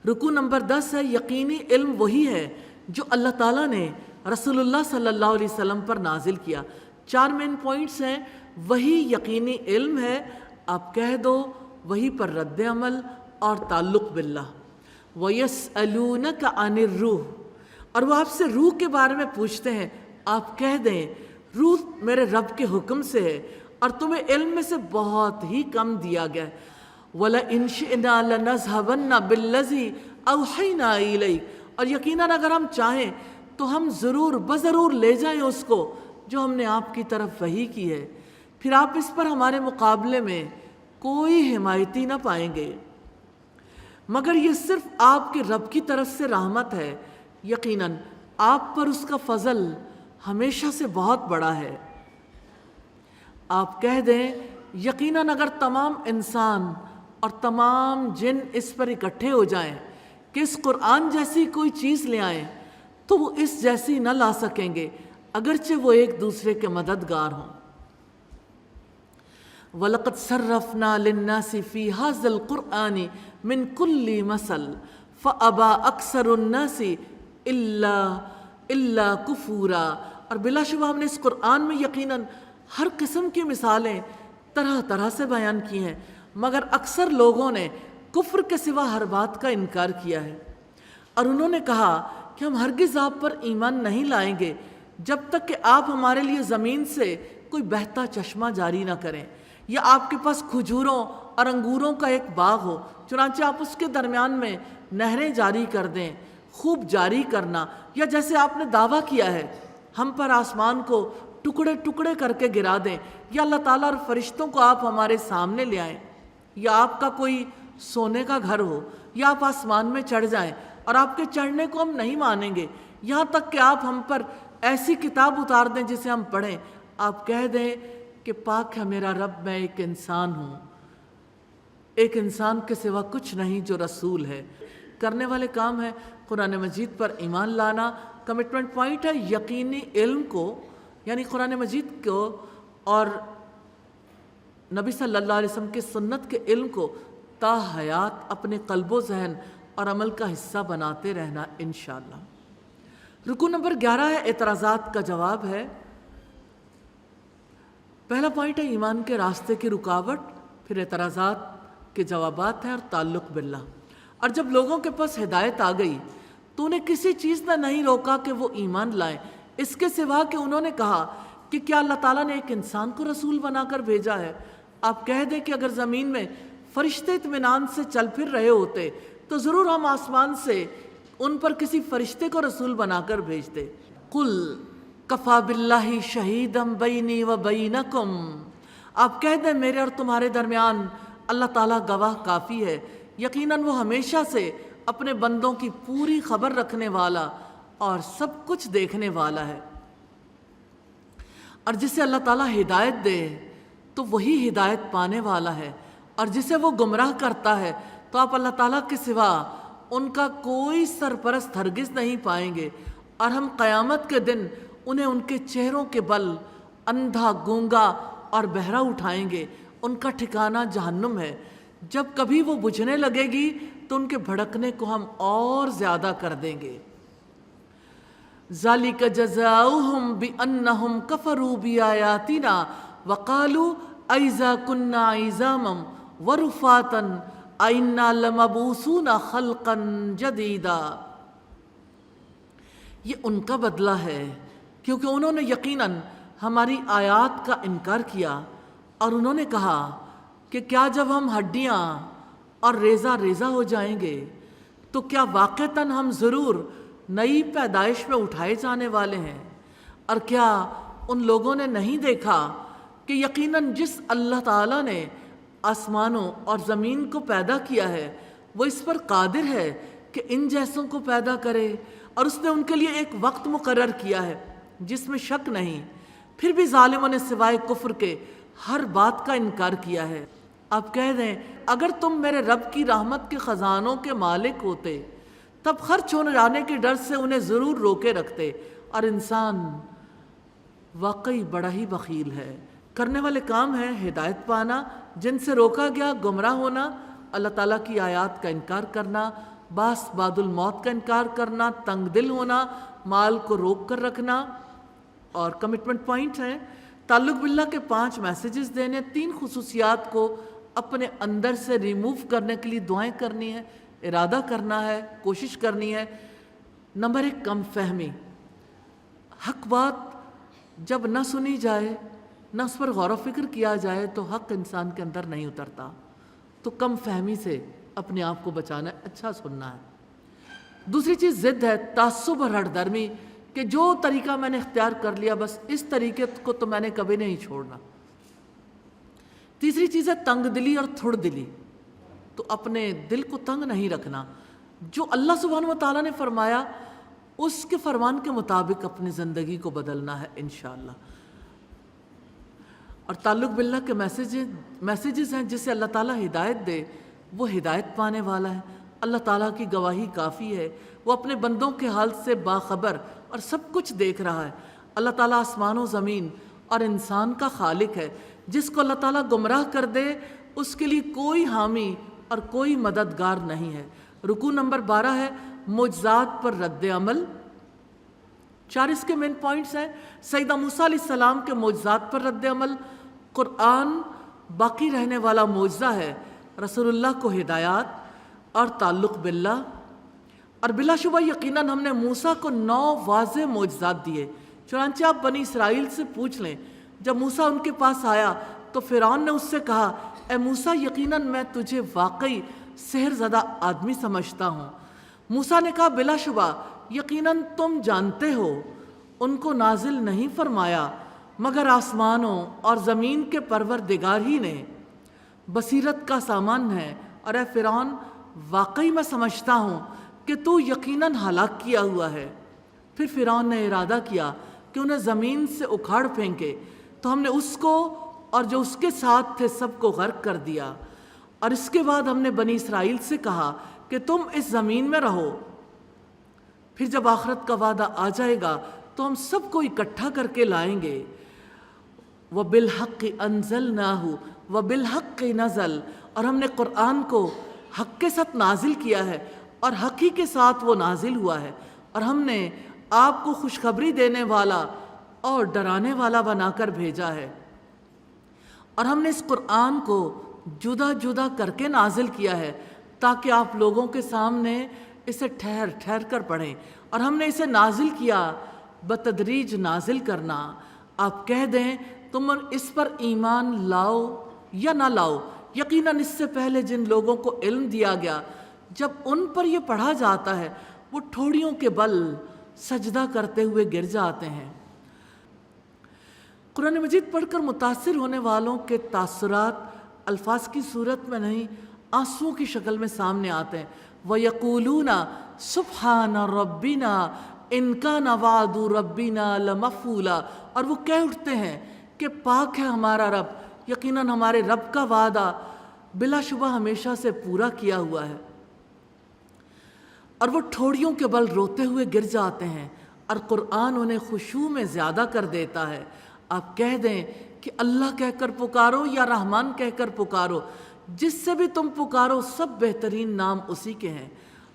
رکوع نمبر 10 ہے یقینی علم وہی ہے جو اللہ تعالیٰ نے رسول اللہ صلی اللہ علیہ وسلم پر نازل کیا۔ 4 مین پوائنٹس ہیں، وہی یقینی علم ہے، آپ کہہ دو وہی پر رد عمل اور تعلق باللہ۔ وَيَسْأَلُونَكَ عَنِ الرُّوحِ، اور وہ آپ سے روح کے بارے میں پوچھتے ہیں، آپ کہہ دیں روح میرے رب کے حکم سے ہے اور تمہیں علم میں سے بہت ہی کم دیا گیا ہے۔ وَلَئِن شِئْنَا لَنَذْهَبَنَّ بِالَّذِي أَوْحَيْنَا إِلَيْكَ، اور یقیناً اگر ہم چاہیں تو ہم ضرور بضرور لے جائیں اس کو جو ہم نے آپ کی طرف وحی کی ہے، پھر آپ اس پر ہمارے مقابلے میں کوئی حمایتی نہ پائیں گے، مگر یہ صرف آپ کے رب کی طرف سے رحمت ہے، یقیناً آپ پر اس کا فضل ہمیشہ سے بہت بڑا ہے۔ آپ کہہ دیں یقیناً اگر تمام انسان اور تمام جن اس پر اکٹھے ہو جائیں کہ اس قرآن جیسی کوئی چیز لے آئیں تو وہ اس جیسی نہ لا سکیں گے، اگرچہ وہ ایک دوسرے کے مددگار ہوں۔ وَلَقَدْ صَرَّفْنَا لِلنَّاسِ فِي هَذَا الْقُرْآنِ مِنْ كُلِّ مَثَلٍ فَأَبَى أَكْثَرُ النَّاسِ إِلَّا كُفُورًا، اور بلا شبہ ہم نے اس قرآن میں یقیناً ہر قسم کی مثالیں طرح طرح سے بیان کی ہیں، مگر اکثر لوگوں نے کفر کے سوا ہر بات کا انکار کیا ہے، اور انہوں نے کہا کہ ہم ہرگز آپ پر ایمان نہیں لائیں گے جب تک کہ آپ ہمارے لیے زمین سے کوئی بہتا چشمہ جاری نہ کریں، یا آپ کے پاس کھجوروں اور انگوروں کا ایک باغ ہو، چنانچہ آپ اس کے درمیان میں نہریں جاری کر دیں۔ خوب جاری کرنا، یا جیسے آپ نے دعویٰ کیا ہے ہم پر آسمان کو ٹکڑے ٹکڑے کر کے گرا دیں، یا اللہ تعالیٰ اور فرشتوں کو آپ ہمارے سامنے لے آئیں۔ یا آپ کا کوئی سونے کا گھر ہو یا آپ آسمان میں چڑھ جائیں اور آپ کے چڑھنے کو ہم نہیں مانیں گے، یہاں تک کہ آپ ہم پر ایسی کتاب اتار دیں جسے ہم پڑھیں، آپ کہہ دیں کہ پاک ہے میرا رب، میں ایک انسان ہوں، ایک انسان کے سوا کچھ نہیں جو رسول ہے۔ کرنے والے کام ہے قرآن مجید پر ایمان لانا۔ کمٹمنٹ پوائنٹ ہے یقینی علم کو، یعنی قرآن مجید کو اور نبی صلی اللہ علیہ وسلم کی سنت کے علم کو تا حیات اپنے قلب و ذہن اور عمل کا حصہ بناتے رہنا انشاءاللہ۔ رکوع نمبر 11 ہے اعتراضات کا جواب ہے۔ پہلا پوائنٹ ہے ایمان کے راستے کی رکاوٹ، پھر اعتراضات کے جوابات ہیں اور تعلق باللہ۔ اور جب لوگوں کے پاس ہدایت آ گئی تو انہیں کسی چیز نے نہیں روکا کہ وہ ایمان لائیں، اس کے سوا کہ انہوں نے کہا کہ کیا اللہ تعالیٰ نے ایک انسان کو رسول بنا کر بھیجا ہے؟ آپ کہہ دیں کہ اگر زمین میں فرشتے اطمینان سے چل پھر رہے ہوتے تو ضرور ہم آسمان سے ان پر کسی فرشتے کو رسول بنا کر بھیجتے۔ قل کفا باللہ شہیدا بینی و بینکم، آپ کہہ دیں میرے اور تمہارے درمیان اللہ تعالیٰ گواہ کافی ہے، یقیناً وہ ہمیشہ سے اپنے بندوں کی پوری خبر رکھنے والا اور سب کچھ دیکھنے والا ہے۔ اور جسے اللہ تعالیٰ ہدایت دے تو وہی ہدایت پانے والا ہے، اور جسے وہ گمراہ کرتا ہے تو آپ اللہ تعالیٰ کے سوا ان کا کوئی سرپرست ہرگز نہیں پائیں گے، اور ہم قیامت کے دن انہیں ان کے چہروں کے بل اندھا، گونگا اور بہرا اٹھائیں گے، ان کا ٹھکانہ جہنم ہے، جب کبھی وہ بجھنے لگے گی تو ان کے بھڑکنے کو ہم اور زیادہ کر دیں گے۔ ذَلِكَ جَزَاؤُهُمْ بِأَنَّهُمْ كَفَرُوا بِآيَاتِنَا وَقَالُوا أَإِذَا كُنَّا عِظَامًا وَرُفَاتًا أَإِنَّا لَمَبْعُوثُونَ خَلْقًا جَدِيدًا، یہ ان کا بدلہ ہے کیونکہ انہوں نے یقیناً ہماری آیات کا انکار کیا، اور انہوں نے کہا کہ کیا جب ہم ہڈیاں اور ریزہ ریزہ ہو جائیں گے تو کیا واقعتاً ہم ضرور نئی پیدائش میں اٹھائے جانے والے ہیں؟ اور کیا ان لوگوں نے نہیں دیکھا کہ یقیناً جس اللہ تعالیٰ نے آسمانوں اور زمین کو پیدا کیا ہے وہ اس پر قادر ہے کہ ان جیسوں کو پیدا کرے، اور اس نے ان کے لیے ایک وقت مقرر کیا ہے جس میں شک نہیں، پھر بھی ظالموں نے سوائے کفر کے ہر بات کا انکار کیا ہے۔ آپ کہہ دیں اگر تم میرے رب کی رحمت کے خزانوں کے مالک ہوتے تب خرچ ہو جانے کے ڈر سے انہیں ضرور روکے رکھتے، اور انسان واقعی بڑا ہی بخیل ہے۔ کرنے والے کام ہے ہدایت پانا، جن سے روکا گیا گمراہ ہونا، اللہ تعالیٰ کی آیات کا انکار کرنا، باس بعد الموت کا انکار کرنا، تنگ دل ہونا، مال کو روک کر رکھنا۔ اور کمٹمنٹ پوائنٹ ہیں تعلق باللہ کے 5 میسیجز دینے، 3 خصوصیات کو اپنے اندر سے ریموو کرنے کے لیے دعائیں کرنی ہے، ارادہ کرنا ہے، کوشش کرنی ہے۔ نمبر 1 کم فہمی، حق بات جب نہ سنی جائے، نہ اس پر غور و فکر کیا جائے تو حق انسان کے اندر نہیں اترتا، تو کم فہمی سے اپنے آپ کو بچانا ہے، اچھا سننا ہے۔ دوسری چیز ضد ہے، تعصب اور ہٹ درمی، کہ جو طریقہ میں نے اختیار کر لیا بس اس طریقے کو تو میں نے کبھی نہیں چھوڑنا۔ تیسری چیز ہے تنگ دلی اور تھوڑ دلی، تو اپنے دل کو تنگ نہیں رکھنا، جو اللہ سبحانہ و تعالیٰ نے فرمایا اس کے فرمان کے مطابق اپنی زندگی کو بدلنا ہے انشاءاللہ۔ اور تعلق باللہ کے میسیجز ہیں، جسے اللہ تعالیٰ ہدایت دے وہ ہدایت پانے والا ہے، اللہ تعالیٰ کی گواہی کافی ہے، وہ اپنے بندوں کے حال سے باخبر اور سب کچھ دیکھ رہا ہے۔ اللہ تعالیٰ آسمان و زمین اور انسان کا خالق ہے، جس کو اللہ تعالیٰ گمراہ کر دے اس کے لیے کوئی حامی اور کوئی مددگار نہیں ہے۔ رکوع نمبر 12 ہے معجزات پر رد عمل۔ 4 اس کے مین پوائنٹس ہیں، سیدنا موسیٰ علیہ السلام کے معجزات پر رد عمل، قرآن باقی رہنے والا معجزہ ہے، رسول اللہ کو ہدایات اور تعلق باللہ۔ اور بلا شبہ یقیناً ہم نے موسیٰ کو 9 واضح معجزات دیے، چنانچہ آپ بنی اسرائیل سے پوچھ لیں، جب موسیٰ ان کے پاس آیا تو فرعون نے اس سے کہا اے موسیٰ یقیناً میں تجھے واقعی سحر زدہ آدمی سمجھتا ہوں۔ موسیٰ نے کہا بلا شبہ یقیناً تم جانتے ہو ان کو نازل نہیں فرمایا مگر آسمانوں اور زمین کے پروردگار ہی نے۔ بصیرت کا سامان ہے، اور اے فرعون واقعی میں سمجھتا ہوں کہ تو یقیناً ہلاک کیا ہوا ہے۔ پھر فرعون نے ارادہ کیا کہ انہیں زمین سے اکھاڑ پھینکے، تو ہم نے اس کو اور جو اس کے ساتھ تھے سب کو غرق کر دیا۔ اور اس کے بعد ہم نے بنی اسرائیل سے کہا کہ تم اس زمین میں رہو، پھر جب آخرت کا وعدہ آ جائے گا تو ہم سب کو اکٹھا کر کے لائیں گے۔ وَبِالْحَقِّ أَنزَلْنَاهُ وَبِالْحَقِّ نَزَلَ، اور ہم نے قرآن کو حق کے ساتھ نازل کیا ہے اور حق ہی کے ساتھ وہ نازل ہوا ہے، اور ہم نے آپ کو خوشخبری دینے والا اور ڈرانے والا بنا کر بھیجا ہے، اور ہم نے اس قرآن کو جدا جدا کر کے نازل کیا ہے تاکہ آپ لوگوں کے سامنے اسے ٹھہر ٹھہر کر پڑھیں، اور ہم نے اسے نازل کیا بتدریج نازل کرنا۔ آپ کہہ دیں تم اس پر ایمان لاؤ یا نہ لاؤ، یقیناً اس سے پہلے جن لوگوں کو علم دیا گیا جب ان پر یہ پڑھا جاتا ہے وہ ٹھوڑیوں کے بل سجدہ کرتے ہوئے گر جاتے ہیں۔ قرآن مجید پڑھ کر متاثر ہونے والوں کے تاثرات الفاظ کی صورت میں نہیں، آنسوؤں کی شکل میں سامنے آتے ہیں۔ وَيَقُولُونَ سُبْحَانَ رَبِّنَا إِن كَانَ وَعْدُ رَبِّنَا لَمَفْعُولًا، اور وہ کہہ اٹھتے ہیں کہ پاک ہے ہمارا رب، یقیناً ہمارے رب کا وعدہ بلا شبہ ہمیشہ سے پورا کیا ہوا ہے۔ اور وہ ٹھوڑیوں کے بل روتے ہوئے گر جاتے ہیں، اور قرآن انہیں خشوع میں زیادہ کر دیتا ہے۔ آپ کہہ دیں کہ اللہ کہہ کر پکارو یا رحمان کہہ کر پکارو، جس سے بھی تم پکارو سب بہترین نام اسی کے ہیں،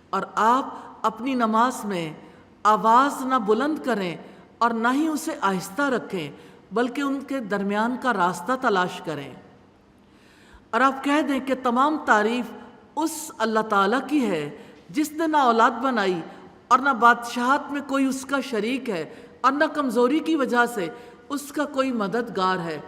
اور آپ اپنی نماز میں آواز نہ بلند کریں اور نہ ہی اسے آہستہ رکھیں، بلکہ ان کے درمیان کا راستہ تلاش کریں۔ اور آپ کہہ دیں کہ تمام تعریف اس اللہ تعالیٰ کی ہے جس نے نہ اولاد بنائی اور نہ بادشاہت میں کوئی اس کا شریک ہے، اور نہ کمزوری کی وجہ سے اس کا کوئی مددگار ہے،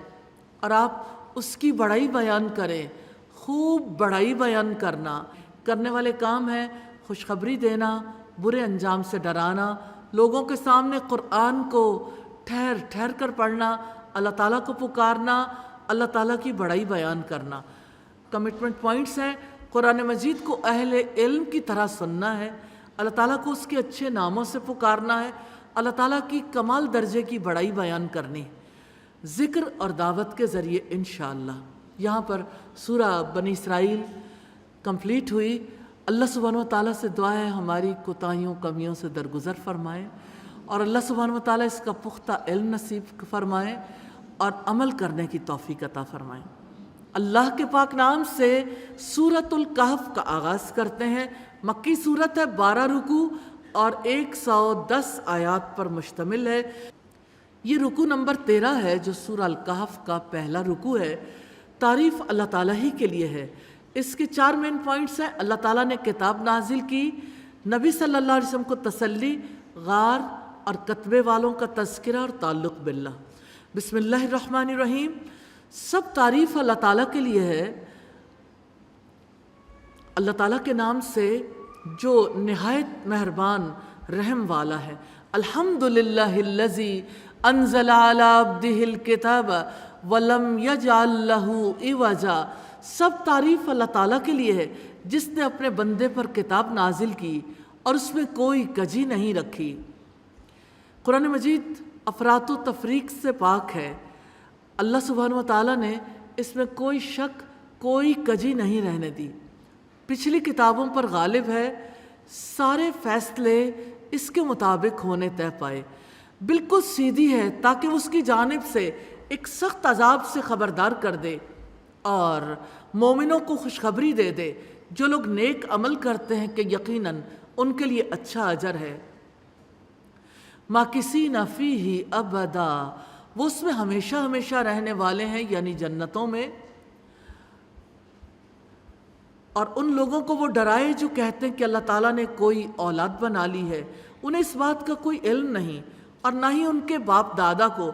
اور آپ اس کی بڑائی بیان کریں۔ خوب بڑائی بیان کرنے والے کام ہیں خوشخبری دینا، برے انجام سے ڈرانا، لوگوں کے سامنے قرآن کو ٹھہر ٹھہر کر پڑھنا، اللہ تعالیٰ کو پکارنا، اللہ تعالیٰ کی بڑائی بیان کرنا۔ کمٹمنٹ پوائنٹس ہیں، قرآن مجید کو اہل علم کی طرح سننا ہے، اللہ تعالیٰ کو اس کے اچھے ناموں سے پکارنا ہے، اللہ تعالیٰ کی کمال درجے کی بڑائی بیان کرنی، ذکر اور دعوت کے ذریعے انشاءاللہ۔ یہاں پر سورہ بنی اسرائیل کمپلیٹ ہوئی۔ اللہ سبحانہ و تعالیٰ سے دعا ہے ہماری کوتاہیوں کمیوں سے درگزر فرمائے، اور اللہ سبحانہ و تعالیٰ اس کا پختہ علم نصیب فرمائے اور عمل کرنے کی توفیق عطا فرمائے۔ اللہ کے پاک نام سے سورۃ الکہف کا آغاز کرتے ہیں۔ مکی سورت ہے، 12 رکوع اور 110 آیات پر مشتمل ہے۔ یہ رکوع نمبر 13 ہے جو سورہ الکہف کا پہلا رکوع ہے۔ تعریف اللہ تعالیٰ ہی کے لیے ہے۔ اس کے 4 مین پوائنٹس ہیں۔ اللہ تعالیٰ نے کتاب نازل کی، نبی صلی اللہ علیہ وسلم کو تسلی، غار اور کتبے والوں کا تذکرہ اور تعلق باللہ۔ بسم اللہ الرحمن الرحیم۔ سب تعریف اللہ تعالیٰ کے لیے ہے، اللہ تعالیٰ کے نام سے جو نہایت مہربان رحم والا ہے۔ الحمدللہ الذی انزل علی عبدہ الکتاب ولم یجعل لہ عوجا۔ سب تعریف اللہ تعالیٰ کے لیے ہے جس نے اپنے بندے پر کتاب نازل کی اور اس میں کوئی کجی نہیں رکھی۔ قرآن مجید افراط و تفریق سے پاک ہے۔ اللہ سبحانہ و تعالیٰ نے اس میں کوئی شک، کوئی کجی نہیں رہنے دی۔ پچھلی کتابوں پر غالب ہے، سارے فیصلے اس کے مطابق ہونے طے پائے، بالکل سیدھی ہے تاکہ اس کی جانب سے ایک سخت عذاب سے خبردار کر دے اور مومنوں کو خوشخبری دے دے۔ جو لوگ نیک عمل کرتے ہیں کہ یقیناً ان کے لیے اچھا اجر ہے۔ ماکثین فیہ ابدا، وہ اس میں ہمیشہ ہمیشہ رہنے والے ہیں، یعنی جنتوں میں۔ اور ان لوگوں کو وہ ڈرائے جو کہتے ہیں کہ اللہ تعالیٰ نے کوئی اولاد بنا لی ہے، انہیں اس بات کا کوئی علم نہیں، اور نہ ہی ان کے باپ دادا کو۔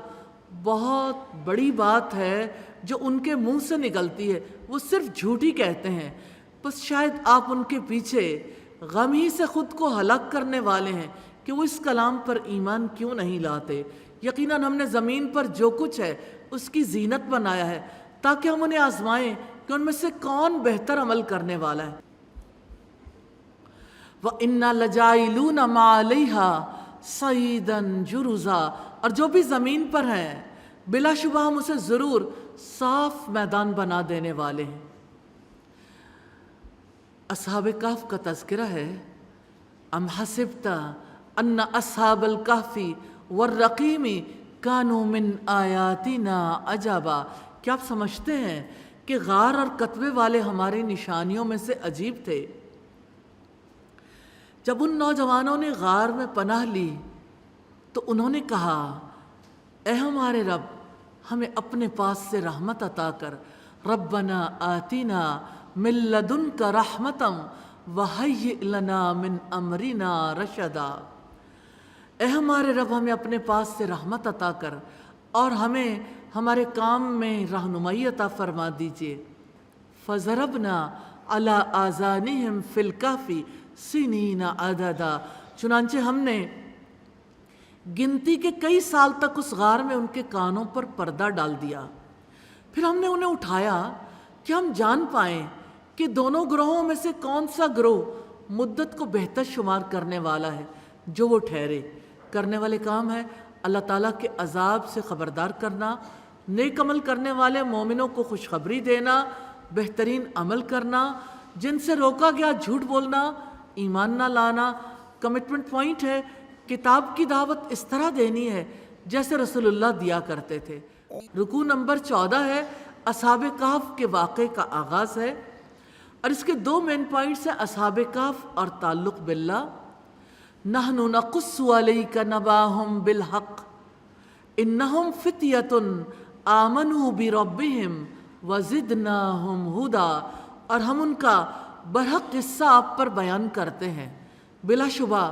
بہت بڑی بات ہے جو ان کے منہ سے نکلتی ہے، وہ صرف جھوٹ ہی کہتے ہیں۔ بس شاید آپ ان کے پیچھے غم ہی سے خود کو ہلاک کرنے والے ہیں کہ وہ اس کلام پر ایمان کیوں نہیں لاتے۔ یقیناً ہم نے زمین پر جو کچھ ہے اس کی زینت بنایا ہے تاکہ ہم انہیں آزمائیں کہ ان میں سے کون بہتر عمل کرنے والا ہے۔ وَإِنَّا لَجَائِلُونَ مَا عَلَيْهَا صَعِيدًا جُرُزًا، اور جو بھی زمین پر ہیں بلا شبہ ہم اسے ضرور صاف میدان بنا دینے والے ہیں۔ اصحاب کہف کا تذکرہ ہے، ام حسبت ان اصحاب الکہف والرقیم کانوا من آیاتنا عجبا، کیا آپ سمجھتے ہیں کہ غار اور کتبے والے ہماری نشانیوں میں سے عجیب تھے؟ جب ان نوجوانوں نے غار میں پناہ لی تو انہوں نے کہا، اے ہمارے رب ہمیں اپنے پاس سے رحمت عطا کر، ربنا آتینا من لدنک رحمتا وہیئ لنا من امرنا رشدا، اے ہمارے رب ہمیں اپنے پاس سے رحمت عطا کر اور ہمیں ہمارے کام میں رہنمائی عطا فرما دیجیے۔ فضربنا علی آذانہم فی الکہف سنین عددا، چنانچہ ہم نے گنتی کے کئی سال تک اس غار میں ان کے کانوں پر پردہ ڈال دیا، پھر ہم نے انہیں اٹھایا کہ ہم جان پائیں کہ دونوں گروہوں میں سے کون سا گروہ مدت کو بہتر شمار کرنے والا ہے، جو وہ ٹھہرے۔ کرنے والے کام ہے اللہ تعالیٰ کے عذاب سے خبردار کرنا، نیک عمل کرنے والے مومنوں کو خوشخبری دینا، بہترین عمل کرنا، جن سے روکا گیا جھوٹ بولنا، ایمان نہ لانا۔ کمٹمنٹ پوائنٹ ہے، کتاب کی دعوت اس طرح دینی ہے جیسے رسول اللہ دیا کرتے تھے۔ رکوع نمبر 14 ہے، اصحاب کہف کے واقعے کا آغاز ہے، اور اس کے 2 مین پوائنٹس ہیں، اصحاب کہف اور تعلق باللہ۔ نحن نقص علیک نباہم بالحق انہم فتیۃ آمنوا بربہم وزدناہم ہدا، اور ہم ان کا برحق قصہ آپ پر بیان کرتے ہیں۔ بلا شبہ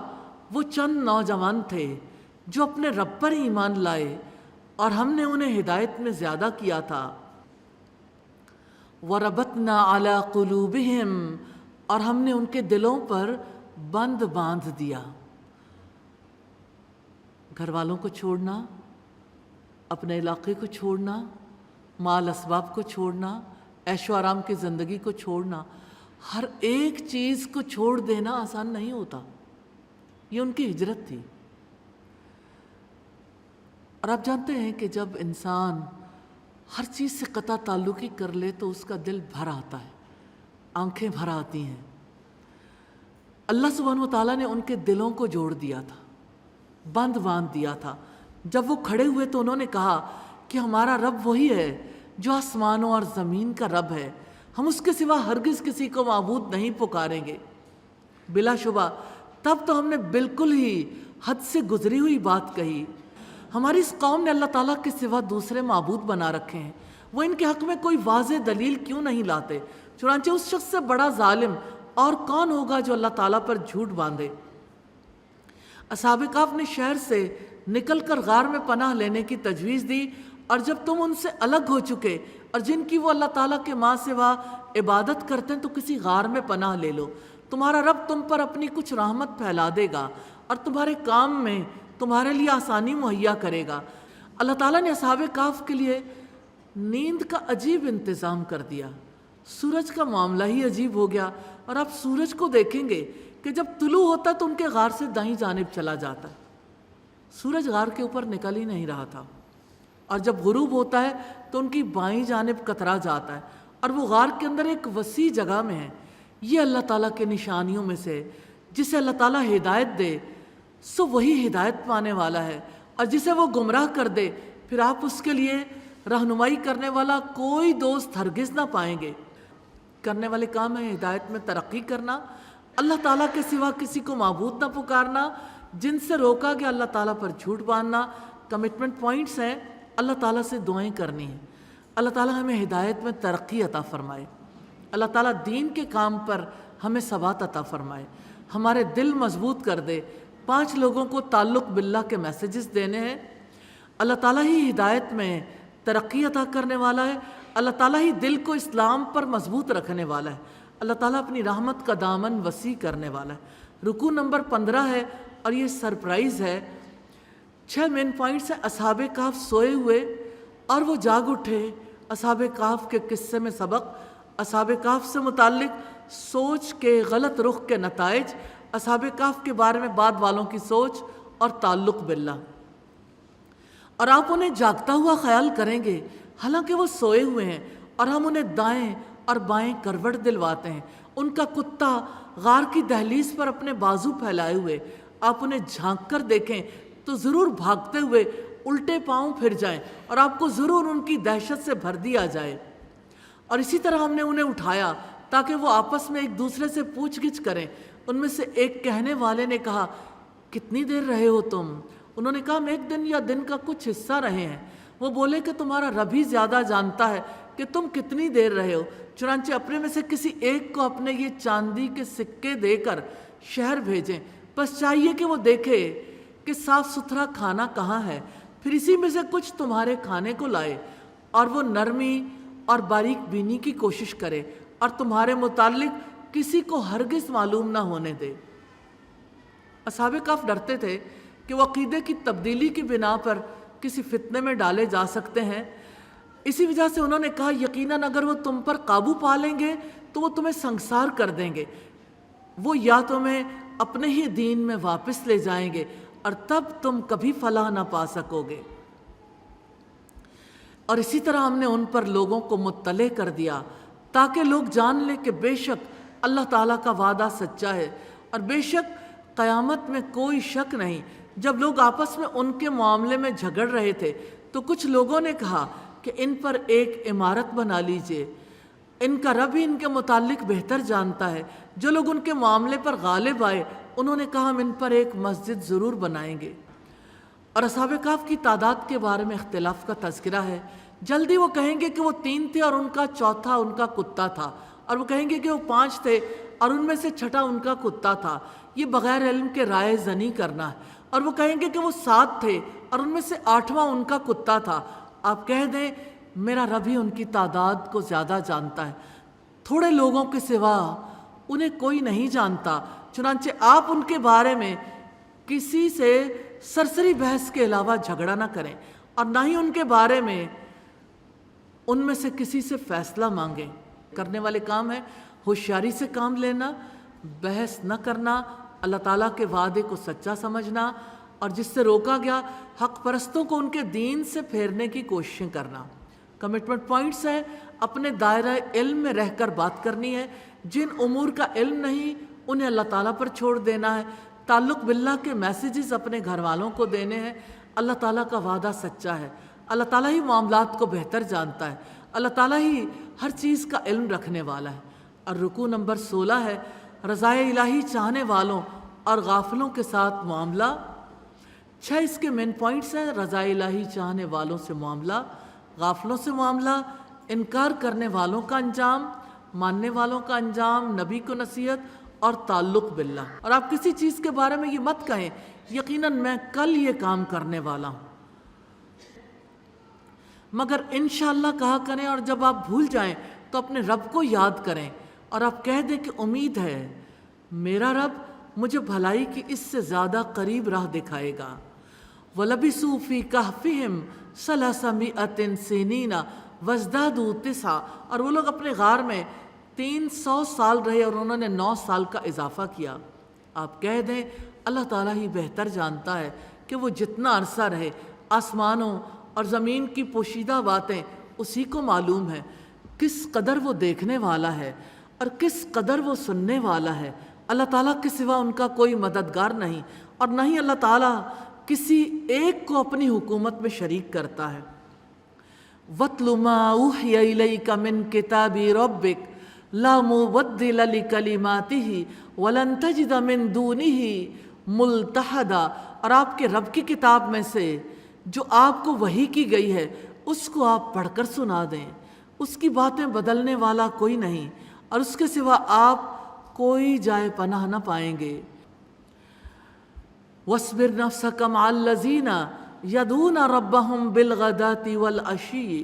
وہ چند نوجوان تھے جو اپنے رب پر ایمان لائے اور ہم نے انہیں ہدایت میں زیادہ کیا تھا۔ وَرَبَطْنَا عَلَىٰ قُلُوبِهِمْ، اور ہم نے ان کے دلوں پر بند باندھ دیا۔ گھر والوں کو چھوڑنا، اپنے علاقے کو چھوڑنا، مال اسباب کو چھوڑنا، عیش و آرام کی زندگی کو چھوڑنا، ہر ایک چیز کو چھوڑ دینا آسان نہیں ہوتا۔ یہ ان کی ہجرت تھی۔ اور آپ جانتے ہیں کہ جب انسان ہر چیز سے قطع تعلقی کر لے تو اس کا دل بھر آتا ہے، آنکھیں بھر آتی ہیں۔ اللہ سبحانہ و تعالیٰ نے ان کے دلوں کو جوڑ دیا تھا، بند باندھ دیا تھا۔ جب وہ کھڑے ہوئے تو انہوں نے کہا کہ ہمارا رب وہی ہے جو آسمانوں اور زمین کا رب ہے، ہم اس کے سوا ہرگز کسی کو معبود نہیں پکاریں گے۔ بلا شبہ تب تو ہم نے بالکل ہی حد سے گزری ہوئی بات کہی۔ ہماری اس قوم نے اللہ تعالیٰ کے سوا دوسرے معبود بنا رکھے ہیں، وہ ان کے حق میں کوئی واضح دلیل کیوں نہیں لاتے؟ چنانچہ اس شخص سے بڑا ظالم اور کون ہوگا جو اللہ تعالیٰ پر جھوٹ باندھے۔ اصحاب کہف نے شہر سے نکل کر غار میں پناہ لینے کی تجویز دی، اور جب تم ان سے الگ ہو چکے اور جن کی وہ اللہ تعالیٰ کے ماں سوا عبادت کرتے ہیں تو کسی غار میں پناہ لے لو، تمہارا رب تم پر اپنی کچھ رحمت پھیلا دے گا اور تمہارے کام میں تمہارے لیے آسانی مہیا کرے گا۔ اللہ تعالیٰ نے اصحاب کہف کے لیے نیند کا عجیب انتظام کر دیا۔ سورج کا معاملہ ہی عجیب ہو گیا، اور آپ سورج کو دیکھیں گے کہ جب طلوع ہوتا تو ان کے غار سے دائیں جانب چلا جاتا ہے، سورج غار کے اوپر نکل ہی نہیں رہا تھا، اور جب غروب ہوتا ہے تو ان کی بائیں جانب کترا جاتا ہے، اور وہ غار کے اندر ایک وسیع جگہ میں ہے۔ یہ اللہ تعالیٰ کے نشانیوں میں سے جسے اللہ تعالیٰ ہدایت دے سو وہی ہدایت پانے والا ہے، اور جسے وہ گمراہ کر دے پھر آپ اس کے لیے رہنمائی کرنے والا کوئی دوست ہرگز نہ پائیں گے۔ کرنے والے کام ہے ہدایت میں ترقی کرنا، اللہ تعالیٰ کے سوا کسی کو معبود نہ پکارنا، جن سے روکا گیا اللہ تعالیٰ پر جھوٹ باندھنا۔ کمٹمنٹ پوائنٹس ہیں، اللہ تعالیٰ سے دعائیں کرنی ہیں، اللہ تعالیٰ ہمیں ہدایت میں ترقی عطا فرمائے، اللہ تعالیٰ دین کے کام پر ہمیں ثبات عطا فرمائے، ہمارے دل مضبوط کر دے۔ 5 لوگوں کو تعلق باللہ کے میسیجز دینے ہیں۔ اللہ تعالیٰ ہی ہدایت میں ترقی عطا کرنے والا ہے، اللہ تعالیٰ ہی دل کو اسلام پر مضبوط رکھنے والا ہے، اللہ تعالیٰ اپنی رحمت کا دامن وسیع کرنے والا ہے۔ رکوع نمبر 15 ہے، اور یہ سرپرائز ہے۔ 6 مین پوائنٹس ہیں۔ اصحاب کہف سوئے ہوئے اور وہ جاگ اٹھے۔ اصحاب کہف کے قصے میں سبق، اصحاب کہف سے متعلق سوچ کے غلط رخ کے نتائج، اصحاب کہف کے بارے میں بعد والوں کی سوچ اور تعلق باللہ۔ اور آپ انہیں جاگتا ہوا خیال کریں گے حالانکہ وہ سوئے ہوئے ہیں، اور ہم انہیں دائیں اور بائیں کروٹ دلواتے ہیں۔ ان کا کتا غار کی دہلیز پر اپنے بازو پھیلائے ہوئے، آپ انہیں جھانک کر دیکھیں تو ضرور بھاگتے ہوئے الٹے پاؤں پھر جائیں اور آپ کو ضرور ان کی دہشت سے بھر دیا جائے۔ اور اسی طرح ہم نے انہیں اٹھایا تاکہ وہ آپس میں ایک دوسرے سے پوچھ گچھ کریں۔ ان میں سے ایک کہنے والے نے کہا، کتنی دیر رہے ہو تم؟ انہوں نے کہا، ہم ایک دن یا دن کا کچھ حصہ رہے ہیں۔ وہ بولے کہ تمہارا رب ہی زیادہ جانتا ہے کہ تم کتنی دیر رہے ہو۔ چنانچہ اپنے میں سے کسی ایک کو اپنے یہ چاندی کے سکے دے کر شہر بھیجیں، بس چاہیے کہ وہ دیکھے کہ صاف ستھرا کھانا کہاں ہے، پھر اسی میں سے کچھ تمہارے کھانے کو لائے، اور وہ نرمی اور باریک بینی کی کوشش کرے اور تمہارے متعلق کسی کو ہرگز معلوم نہ ہونے دے۔ اصحاب کہف ڈرتے تھے کہ وہ عقیدے کی تبدیلی کی بنا پر کسی فتنے میں ڈالے جا سکتے ہیں، اسی وجہ سے انہوں نے کہا، یقیناً اگر وہ تم پر قابو پا لیں گے تو وہ تمہیں سنگسار کر دیں گے، وہ یا تمہیں اپنے ہی دین میں واپس لے جائیں گے اور تب تم کبھی فلاح نہ پا سکو گے۔ اور اسی طرح ہم نے ان پر لوگوں کو مطلع کر دیا تاکہ لوگ جان لیں کہ بے شک اللہ تعالیٰ کا وعدہ سچا ہے، اور بے شک قیامت میں کوئی شک نہیں۔ جب لوگ آپس میں ان کے معاملے میں جھگڑ رہے تھے تو کچھ لوگوں نے کہا کہ ان پر ایک عمارت بنا لیجئے، ان کا رب ہی ان کے متعلق بہتر جانتا ہے۔ جو لوگ ان کے معاملے پر غالب آئے انہوں نے کہا، ہم ان پر ایک مسجد ضرور بنائیں گے۔ اور اصحاب کہف کی تعداد کے بارے میں اختلاف کا تذکرہ ہے۔ جلدی وہ کہیں گے کہ وہ 3 تھے اور ان کا چوتھا ان کا کتا تھا، اور وہ کہیں گے کہ وہ 5 تھے اور ان میں سے چھٹا ان کا کتا تھا۔ یہ بغیر علم کے رائے زنی کرنا ہے۔ اور وہ کہیں گے کہ وہ 7 تھے اور ان میں سے 8واں ان کا کتا تھا۔ آپ کہہ دیں، میرا رب ہی ان کی تعداد کو زیادہ جانتا ہے، تھوڑے لوگوں کے سوا انہیں کوئی نہیں جانتا۔ چنانچہ آپ ان کے بارے میں کسی سے سرسری بحث کے علاوہ جھگڑا نہ کریں، اور نہ ہی ان کے بارے میں ان میں سے کسی سے فیصلہ مانگیں۔ کرنے والے کام ہے ہوشیاری سے کام لینا، بحث نہ کرنا، اللہ تعالیٰ کے وعدے کو سچا سمجھنا، اور جس سے روکا گیا حق پرستوں کو ان کے دین سے پھیرنے کی کوششیں کرنا۔ کمٹمنٹ پوائنٹس ہیں، اپنے دائرہ علم میں رہ کر بات کرنی ہے، جن امور کا علم نہیں انہیں اللہ تعالیٰ پر چھوڑ دینا ہے، تعلق باللہ کے میسیجز اپنے گھر والوں کو دینے ہیں۔ اللہ تعالیٰ کا وعدہ سچا ہے، اللہ تعالیٰ ہی معاملات کو بہتر جانتا ہے، اللہ تعالیٰ ہی ہر چیز کا علم رکھنے والا ہے۔ اور رکوع نمبر 16 ہے رضائے الہی چاہنے والوں اور غافلوں کے ساتھ معاملہ۔ 6 اس کے مین پوائنٹس ہیں، رضائے الہی چاہنے والوں سے معاملہ، غافلوں سے معاملہ، انکار کرنے والوں کا انجام، ماننے والوں کا انجام، نبی کو نصیحت اور تعلق باللہ۔ اور آپ کسی چیز کے بارے میں یہ مت کہیں، یقیناً میں کل یہ کام کرنے والا ہوں، مگر انشاءاللہ کہا کریں، اور جب آپ بھول جائیں تو اپنے رب کو یاد کریں اور آپ کہہ دیں کہ امید ہے میرا رب مجھے بھلائی کی اس سے زیادہ قریب راہ دکھائے گا۔ وَلَبِثُوا فِي كَهْفِهِمْ 300 سِنِينَ وَازْدَادُوا 9، اور وہ لوگ اپنے غار میں 300 سال رہے اور انہوں نے 9 سال کا اضافہ کیا۔ آپ کہہ دیں اللہ تعالیٰ ہی بہتر جانتا ہے کہ وہ جتنا عرصہ رہے، آسمانوں اور زمین کی پوشیدہ باتیں اسی کو معلوم ہے، کس قدر وہ دیکھنے والا ہے اور کس قدر وہ سننے والا ہے۔ اللہ تعالیٰ کے سوا ان کا کوئی مددگار نہیں، اور نہ ہی اللہ تعالیٰ کسی ایک کو اپنی حکومت میں شریک کرتا ہے۔ وَاتْلُ مَا أُوحِيَ إِلَيْكَ مِن كِتَابِ رَبِّكَ لَا مُبَدِّلَ لِكَلِمَاتِهِ وَلَن تَجِدَ مِن دُونِهِ مُلْتَحَدًا، اور آپ کے رب کی کتاب میں سے جو آپ کو وحی کی گئی ہے اس کو آپ پڑھ کر سنا دیں، اس کی باتیں بدلنے والا کوئی نہیں، اور اس کے سوا آپ کوئی جائے پناہ نہ پائیں گے۔ وَاصْبِرْ نَفْسَكَ مَعَ الَّذِينَ يَدْعُونَ رَبَّهُمْ بِالْغَدَاةِ وَالْعَشِيِّ،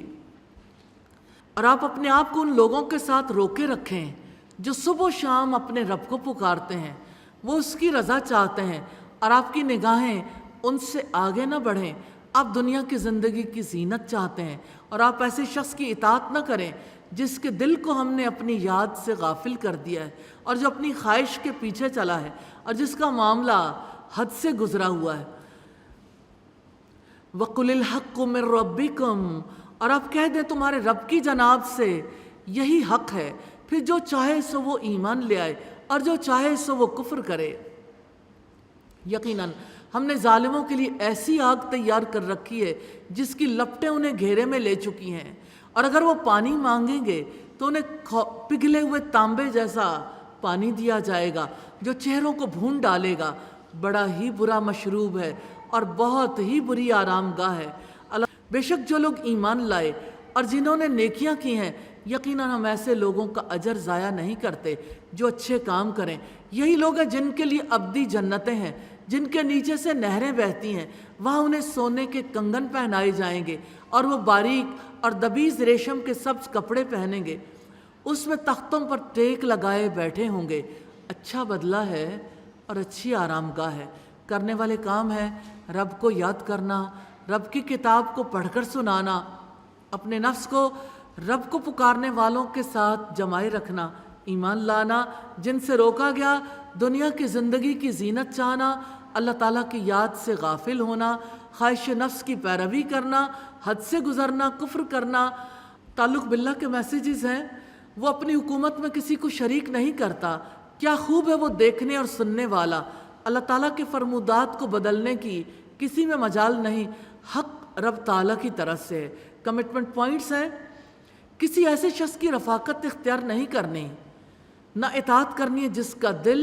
اور آپ اپنے آپ کو ان لوگوں کے ساتھ روکے رکھیں جو صبح و شام اپنے رب کو پکارتے ہیں، وہ اس کی رضا چاہتے ہیں، اور آپ کی نگاہیں ان سے آگے نہ بڑھیں۔ آپ دنیا کی زندگی کی زینت چاہتے ہیں، اور آپ ایسے شخص کی اطاعت نہ کریں جس کے دل کو ہم نے اپنی یاد سے غافل کر دیا ہے اور جو اپنی خواہش کے پیچھے چلا ہے اور جس کا معاملہ حد سے گزرا ہوا ہے۔ وَقُلِ الْحَقُّ مِن رَبِّكُمْ، اور آپ کہہ دیں تمہارے رب کی جناب سے یہی حق ہے، پھر جو چاہے سو وہ ایمان لے آئے اور جو چاہے سو وہ کفر کرے۔ یقیناً ہم نے ظالموں کے لیے ایسی آگ تیار کر رکھی ہے جس کی لپٹیں انہیں گھیرے میں لے چکی ہیں، اور اگر وہ پانی مانگیں گے تو انہیں پگھلے ہوئے تانبے جیسا پانی دیا جائے گا جو چہروں کو بھون ڈالے گا۔ بڑا ہی برا مشروب ہے اور بہت ہی بری آرام گاہ ہے۔ بے شک جو لوگ ایمان لائے اور جنہوں نے نیکیاں کی ہیں، یقیناً ہم ایسے لوگوں کا اجر ضائع نہیں کرتے جو اچھے کام کریں۔ یہی لوگ ہیں جن کے لیے ابدی جنتیں ہیں، جن کے نیچے سے نہریں بہتی ہیں، وہاں انہیں سونے کے کنگن پہنائے جائیں گے اور وہ باریک اور دبیز ریشم کے سبز کپڑے پہنیں گے، اس میں تختوں پر ٹیک لگائے بیٹھے ہوں گے۔ اچھا بدلہ ہے اور اچھی آرام گاہ ہے۔ کرنے والے کام ہے رب کو یاد کرنا، رب کی کتاب کو پڑھ کر سنانا، اپنے نفس کو رب کو پکارنے والوں کے ساتھ جمائے رکھنا، ایمان لانا جن سے روکا گیا، دنیا کی زندگی کی زینت چاہنا، اللہ تعالیٰ کی یاد سے غافل ہونا، خواہش نفس کی پیروی کرنا، حد سے گزرنا، کفر کرنا۔ تعلق باللہ کے میسیجز ہیں، وہ اپنی حکومت میں کسی کو شریک نہیں کرتا۔ کیا خوب ہے وہ دیکھنے اور سننے والا۔ اللہ تعالیٰ کے فرمودات کو بدلنے کی کسی میں مجال نہیں، حق رب تعالیٰ کی طرف سے ہے۔ کمٹمنٹ پوائنٹس ہیں، کسی ایسے شخص کی رفاقت اختیار نہیں کرنی، نہ اطاعت کرنی ہے جس کا دل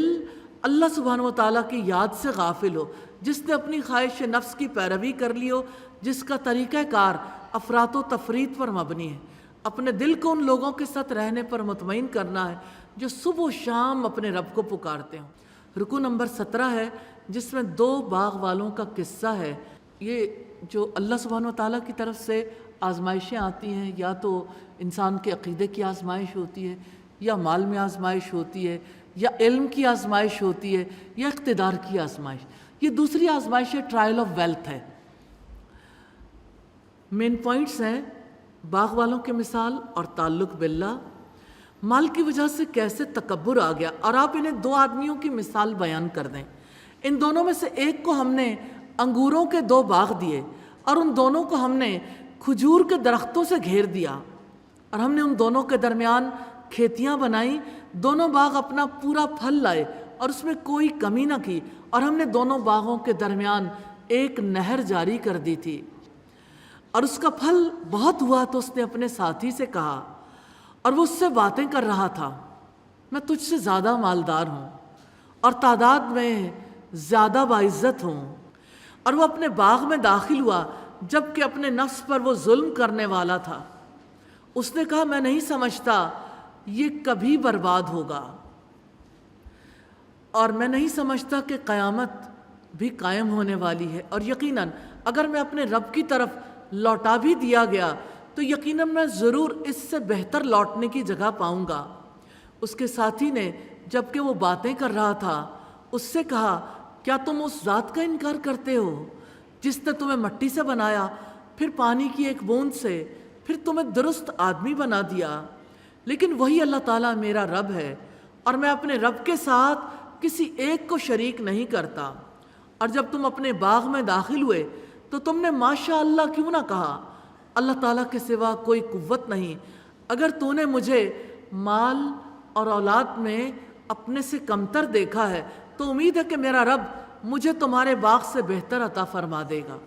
اللہ سبحانہ و تعالیٰ کی یاد سے غافل ہو، جس نے اپنی خواہش نفس کی پیروی کر لی ہو، جس کا طریقہ کار افراط و تفریط پر مبنی ہے۔ اپنے دل کو ان لوگوں کے ساتھ رہنے پر مطمئن کرنا ہے جو صبح و شام اپنے رب کو پکارتے ہوں۔ رکوع نمبر 17 ہے جس میں 2 باغ والوں کا قصہ ہے۔ یہ جو اللہ سبحانہ و تعالیٰ کی طرف سے آزمائشیں آتی ہیں، یا تو انسان کے عقیدے کی آزمائش ہوتی ہے، یا مال میں آزمائش ہوتی ہے، یا علم کی آزمائش ہوتی ہے، یا اقتدار کی آزمائش۔ یہ دوسری آزمائش ہے، ٹرائل آف ویلتھ ہے۔ مین پوائنٹس ہیں باغ والوں کی مثال اور تعلق باللہ۔ مال کی وجہ سے کیسے تکبر آ گیا، اور آپ انہیں 2 آدمیوں کی مثال بیان کر دیں۔ ان دونوں میں سے ایک کو ہم نے انگوروں کے 2 باغ دیے اور ان دونوں کو ہم نے کھجور کے درختوں سے گھیر دیا، اور ہم نے ان دونوں کے درمیان کھیتیاں بنائیں۔ دونوں باغ اپنا پورا پھل لائے اور اس میں کوئی کمی نہ کی، اور ہم نے دونوں باغوں کے درمیان ایک نہر جاری کر دی تھی۔ اور اس کا پھل بہت ہوا تو اس نے اپنے ساتھی سے کہا، اور وہ اس سے باتیں کر رہا تھا، میں تجھ سے زیادہ مالدار ہوں اور تعداد میں زیادہ باعزت ہوں۔ اور وہ اپنے باغ میں داخل ہوا جبکہ اپنے نفس پر وہ ظلم کرنے والا تھا۔ اس نے کہا، میں نہیں سمجھتا یہ کبھی برباد ہوگا، اور میں نہیں سمجھتا کہ قیامت بھی قائم ہونے والی ہے، اور یقیناً اگر میں اپنے رب کی طرف لوٹا بھی دیا گیا تو یقیناً میں ضرور اس سے بہتر لوٹنے کی جگہ پاؤں گا۔ اس کے ساتھی نے جبکہ وہ باتیں کر رہا تھا اس سے کہا، کیا تم اس ذات کا انکار کرتے ہو جس نے تمہیں مٹی سے بنایا، پھر پانی کی ایک بوند سے، پھر تمہیں درست آدمی بنا دیا؟ لیکن وہی اللہ تعالیٰ میرا رب ہے، اور میں اپنے رب کے ساتھ کسی ایک کو شریک نہیں کرتا۔ اور جب تم اپنے باغ میں داخل ہوئے تو تم نے ماشاء اللہ کیوں نہ کہا؟ اللہ تعالیٰ کے سوا کوئی قوت نہیں۔ اگر تو نے مجھے مال اور اولاد میں اپنے سے کمتر دیکھا ہے تو امید ہے کہ میرا رب مجھے تمہارے باغ سے بہتر عطا فرما دے گا،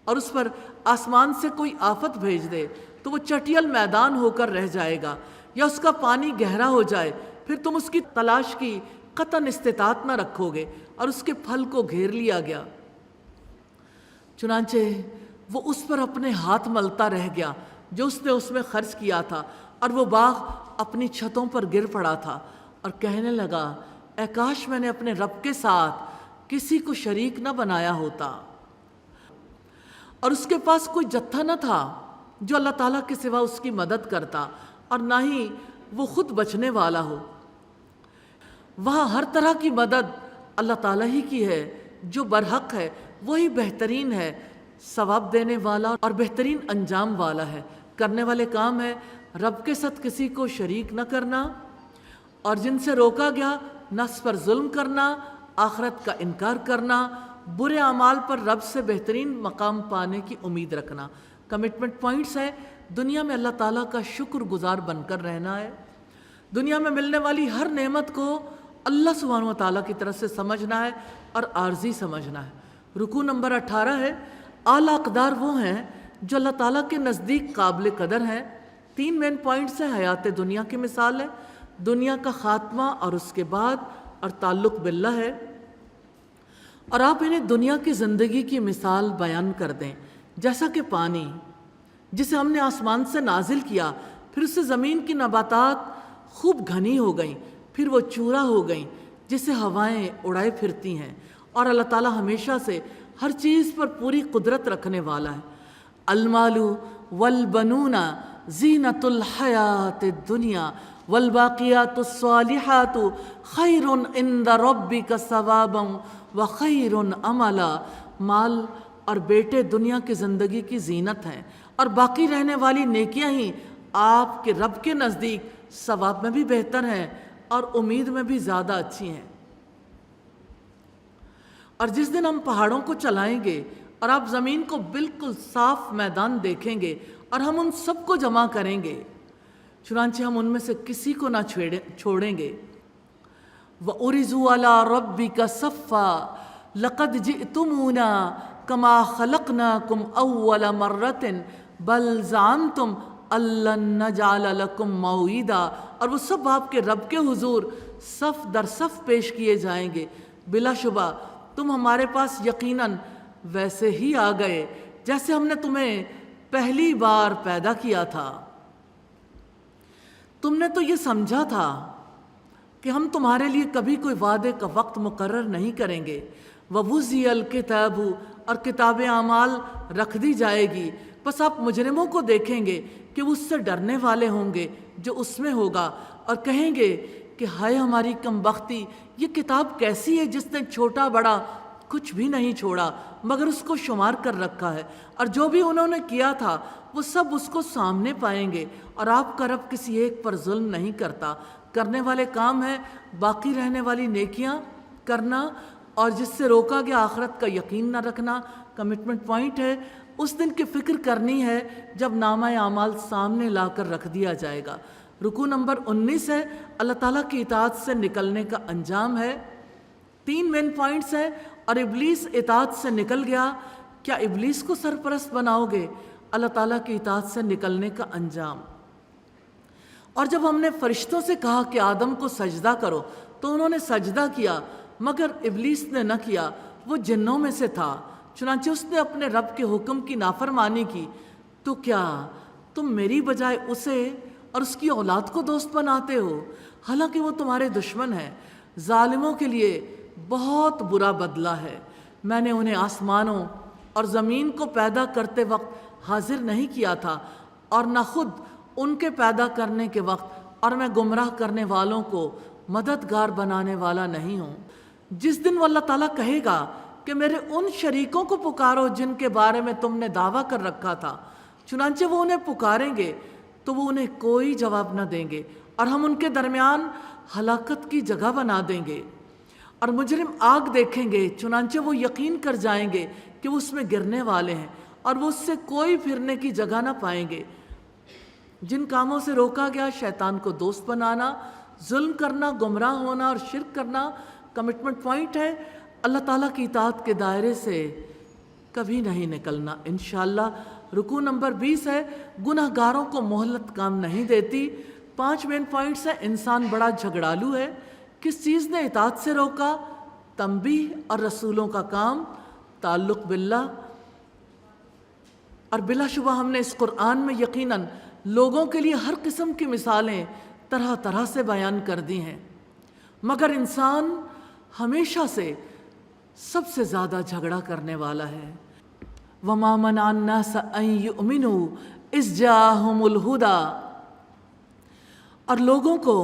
اور اس پر آسمان سے کوئی آفت بھیج دے تو وہ چٹیل میدان ہو کر رہ جائے گا، یا اس کا پانی گہرا ہو جائے، پھر تم اس کی تلاش کی قطعاً استطاعت نہ رکھو گے، اور اس کے پھل کو گھیر لیا گیا۔ چنانچہ وہ اس پر اپنے ہاتھ ملتا رہ گیا جو اس نے اس میں خرچ کیا تھا، اور وہ باغ اپنی چھتوں پر گر پڑا تھا، اور کہنے لگا، اے کاش میں نے اپنے رب کے ساتھ کسی کو شریک نہ بنایا ہوتا۔ اور اس کے پاس کوئی جتھا نہ تھا جو اللہ تعالیٰ کے سوا اس کی مدد کرتا، اور نہ ہی وہ خود بچنے والا ہو۔ وہاں ہر طرح کی مدد اللہ تعالیٰ ہی کی ہے، جو برحق ہے وہی بہترین ہے، ثواب دینے والا اور بہترین انجام والا ہے۔ کرنے والے کام ہے رب کے ساتھ کسی کو شریک نہ کرنا، اور جن سے روکا گیا نفس پر ظلم کرنا، آخرت کا انکار کرنا، برے اعمال پر رب سے بہترین مقام پانے کی امید رکھنا۔ کمٹمنٹ پوائنٹس ہے، دنیا میں اللہ تعالیٰ کا شکر گزار بن کر رہنا ہے، دنیا میں ملنے والی ہر نعمت کو اللہ سبحانہ و تعالیٰ کی طرف سے سمجھنا ہے اور عارضی سمجھنا ہے۔ رکوع نمبر 18 ہے، اعلیٰ اقدار وہ ہیں جو اللہ تعالیٰ کے نزدیک قابل قدر ہیں۔ 3 مین پوائنٹس ہیں، حیات دنیا کی مثال ہے، دنیا کا خاتمہ اور اس کے بعد، اور تعلق باللہ ہے، اور آپ انہیں دنیا کی زندگی کی مثال بیان کر دیں، جیسا کہ پانی جسے ہم نے آسمان سے نازل کیا، پھر اس سے زمین کی نباتات خوب گھنی ہو گئیں، پھر وہ چورا ہو گئیں جسے ہوائیں اڑائے پھرتی ہیں، اور اللہ تعالیٰ ہمیشہ سے ہر چیز پر پوری قدرت رکھنے والا ہے۔ المال والبنون زینۃ الحیات الدنیا والباقیات الصالحات خیر عند ربک ثوابا وخیر عملا۔ مال اور بیٹے دنیا کی زندگی کی زینت ہیں، اور باقی رہنے والی نیکیاں ہی آپ کے رب کے نزدیک ثواب میں بھی بہتر ہیں اور امید میں بھی زیادہ اچھی ہیں۔ اور جس دن ہم پہاڑوں کو چلائیں گے اور آپ زمین کو بالکل صاف میدان دیکھیں گے اور ہم ان سب کو جمع کریں گے، چنانچہ ہم ان میں سے کسی کو نہ چھوڑیں گے۔ وَأُرِزُوا عَلَىٰ رَبِّكَ صَفًّا لَقَدْ جِئْتُمُونَا كَمَا خَلَقْنَاكُمْ أَوَّلَ مَرَّةٍ بَلْ زَعَمْتُمْ أَن لَّن نَّجْعَلَ لَكُم مَّوْعِیدًا۔ اور وہ سب آپ کے رب کے حضور صف در صف پیش کیے جائیں گے، بلا شبہ تم ہمارے پاس یقیناً ویسے ہی آ گئے جیسے ہم نے تمہیں پہلی بار پیدا کیا تھا۔ تم نے تو یہ سمجھا تھا کہ ہم تمہارے لیے کبھی کوئی وعدے کا وقت مقرر نہیں کریں گے۔ وَوُزِّیَ الْکِتَابُ، اور کتاب اعمال رکھ دی جائے گی، بس آپ مجرموں کو دیکھیں گے کہ وہ اس سے ڈرنے والے ہوں گے جو اس میں ہوگا، اور کہیں گے کہ ہائے ہماری کم بختی، یہ کتاب کیسی ہے جس نے چھوٹا بڑا کچھ بھی نہیں چھوڑا مگر اس کو شمار کر رکھا ہے، اور جو بھی انہوں نے کیا تھا وہ سب اس کو سامنے پائیں گے، اور آپ کا رب کسی ایک پر ظلم نہیں کرتا۔ کرنے والے کام ہیں باقی رہنے والی نیکیاں کرنا، اور جس سے روکا گیا آخرت کا یقین نہ رکھنا۔ کمٹمنٹ پوائنٹ ہے، اس دن کی فکر کرنی ہے جب نامہ اعمال سامنے لا کر رکھ دیا جائے گا۔ رکوع نمبر 19 ہے، اللہ تعالیٰ کی اطاعت سے نکلنے کا انجام ہے۔ 3 مین پوائنٹس ہیں، اور ابلیس اطاعت سے نکل گیا، کیا ابلیس کو سرپرست بناؤ گے؟ اللہ تعالیٰ کی اطاعت سے نکلنے کا انجام۔ اور جب ہم نے فرشتوں سے کہا کہ آدم کو سجدہ کرو تو انہوں نے سجدہ کیا، مگر ابلیس نے نہ کیا، وہ جنوں میں سے تھا، چنانچہ اس نے اپنے رب کے حکم کی نافرمانی کی۔ تو کیا تم میری بجائے اسے اور اس کی اولاد کو دوست بناتے ہو، حالانکہ وہ تمہارے دشمن ہیں؟ ظالموں کے لیے بہت برا بدلہ ہے۔ میں نے انہیں آسمانوں اور زمین کو پیدا کرتے وقت حاضر نہیں کیا تھا، اور نہ خود ان کے پیدا کرنے کے وقت، اور میں گمراہ کرنے والوں کو مددگار بنانے والا نہیں ہوں۔ جس دن وہ اللہ تعالیٰ کہے گا کہ میرے ان شریکوں کو پکارو جن کے بارے میں تم نے دعویٰ کر رکھا تھا، چنانچہ وہ انہیں پکاریں گے تو وہ انہیں کوئی جواب نہ دیں گے، اور ہم ان کے درمیان ہلاکت کی جگہ بنا دیں گے۔ اور مجرم آگ دیکھیں گے، چنانچہ وہ یقین کر جائیں گے کہ وہ اس میں گرنے والے ہیں، اور وہ اس سے کوئی پھرنے کی جگہ نہ پائیں گے۔ جن کاموں سے روکا گیا، شیطان کو دوست بنانا، ظلم کرنا، گمراہ ہونا اور شرک کرنا، کمٹمنٹ پوائنٹ ہے اللہ تعالیٰ کی اطاعت کے دائرے سے کبھی نہیں نکلنا انشاءاللہ۔ رکوع نمبر 20 ہے، گناہ گاروں کو مہلت کام نہیں دیتی۔ 5 مین پوائنٹس ہیں، انسان بڑا جھگڑالو ہے۔ کس چیز نے اطاعت سے روکا؟ تنبیہ اور رسولوں کا کام، تعلق باللہ۔ اور بلا شبہ ہم نے اس قرآن میں یقیناً لوگوں کے لیے ہر قسم کی مثالیں طرح طرح سے بیان کر دی ہیں، مگر انسان ہمیشہ سے سب سے زیادہ جھگڑا کرنے والا ہے۔ وَمَا مَنَعَ النَّاسَ أَن يُؤْمِنُوا إِذْ جَاءَهُمُ الْهُدَىٰ، اور لوگوں کو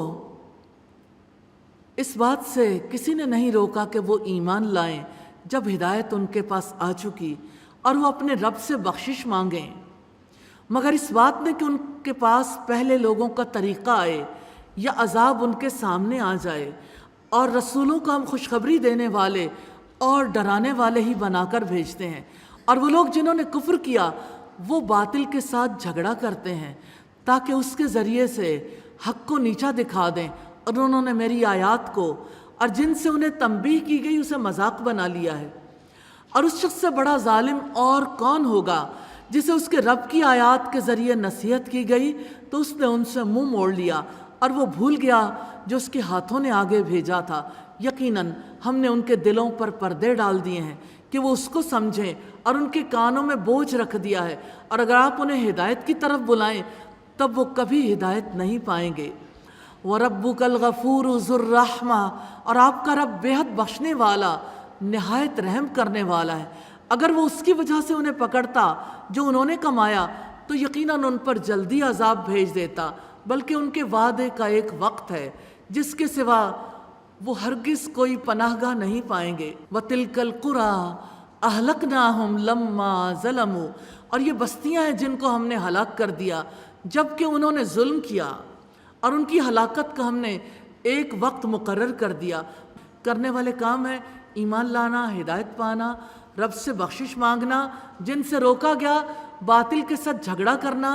اس بات سے کسی نے نہیں روکا کہ وہ ایمان لائیں جب ہدایت ان کے پاس آ چکی اور وہ اپنے رب سے بخشش مانگیں۔ مگر اس بات نے کہ ان کے پاس پہلے لوگوں کا طریقہ آئے یا عذاب ان کے سامنے آ جائے، اور رسولوں کو ہم خوشخبری دینے والے اور ڈرانے والے ہی بنا کر بھیجتے ہیں، اور وہ لوگ جنہوں نے کفر کیا وہ باطل کے ساتھ جھگڑا کرتے ہیں تاکہ اس کے ذریعے سے حق کو نیچا دکھا دیں، اور انہوں نے میری آیات کو اور جن سے انہیں تنبیہ کی گئی اسے مذاق بنا لیا ہے۔ اور اس شخص سے بڑا ظالم اور کون ہوگا جسے اس کے رب کی آیات کے ذریعے نصیحت کی گئی تو اس نے ان سے منہ موڑ لیا اور وہ بھول گیا جو اس کے ہاتھوں نے آگے بھیجا تھا۔ یقیناً ہم نے ان کے دلوں پر پردے ڈال دیے ہیں کہ وہ اس کو سمجھیں، اور ان کے کانوں میں بوجھ رکھ دیا ہے، اور اگر آپ انہیں ہدایت کی طرف بلائیں تب وہ کبھی ہدایت نہیں پائیں گے۔ وَرَبُّكَ الْغَفُورُ ذُو الرَّحْمَةِ، اور آپ کا رب بے حد بخشنے والا نہایت رحم کرنے والا ہے۔ اگر وہ اس کی وجہ سے انہیں پکڑتا جو انہوں نے کمایا تو یقیناً ان پر جلدی عذاب بھیج دیتا، بلکہ ان کے وعدے کا ایک وقت ہے جس کے سوا وہ ہرگز کوئی پناہ گاہ نہیں پائیں گے۔ وَتِلْكَ الْقُرَىٰ أَهْلَكْنَاهُمْ لَمَّا ظَلَمُوا، اور یہ بستیاں ہیں جن کو ہم نے ہلاک کر دیا جب کہ انہوں نے ظلم کیا، اور ان کی ہلاکت کا ہم نے ایک وقت مقرر کر دیا۔ کرنے والے کام ہیں ایمان لانا، ہدایت پانا، رب سے بخشش مانگنا، جن سے روکا گیا باطل کے ساتھ جھگڑا کرنا،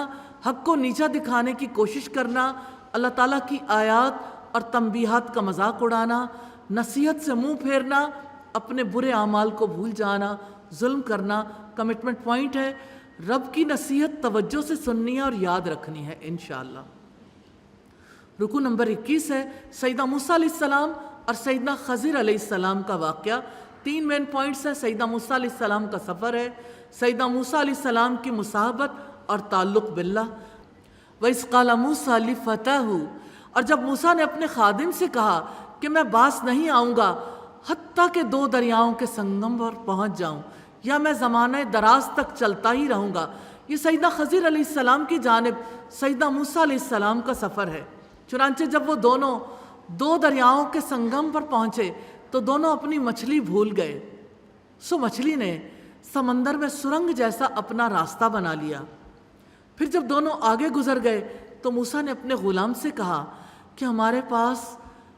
حق کو نیچا دکھانے کی کوشش کرنا، اللہ تعالیٰ کی آیات اور تنبیہات کا مذاق اڑانا، نصیحت سے منہ پھیرنا، اپنے برے اعمال کو بھول جانا، ظلم کرنا۔ کمٹمنٹ پوائنٹ ہے رب کی نصیحت توجہ سے سننی ہے اور یاد رکھنی ہے انشاءاللہ۔ رکوع نمبر 21 ہے سیدنا موسیٰ علیہ السلام اور سیدنا خضر علیہ السلام کا واقعہ۔ 3 مین پوائنٹس ہیں۔ سیدنا موسیٰ علیہ السلام کا سفر ہے، سیدنا موسیٰ علیہ السلام کی مصاحبت اور تعلق باللہ۔ وَإِذْ قَالَ مُوسَىٰ لِفَتَاهُ، اور جب موسیٰ نے اپنے خادم سے کہا کہ میں باز نہیں آؤں گا حتیٰ کہ 2 دریاؤں کے سنگم پر پہنچ جاؤں، یا میں زمانہ دراز تک چلتا ہی رہوں گا۔ یہ سیدنا خضر علیہ السلام کی جانب سیدنا موسیٰ علیہ السلام کا سفر ہے۔ چنانچہ جب وہ دونوں 2 دریاؤں کے سنگم پر پہنچے تو دونوں اپنی مچھلی بھول گئے، سو مچھلی نے سمندر میں سرنگ جیسا اپنا راستہ بنا لیا۔ پھر جب دونوں آگے گزر گئے تو موسیٰ نے اپنے غلام سے کہا کہ ہمارے پاس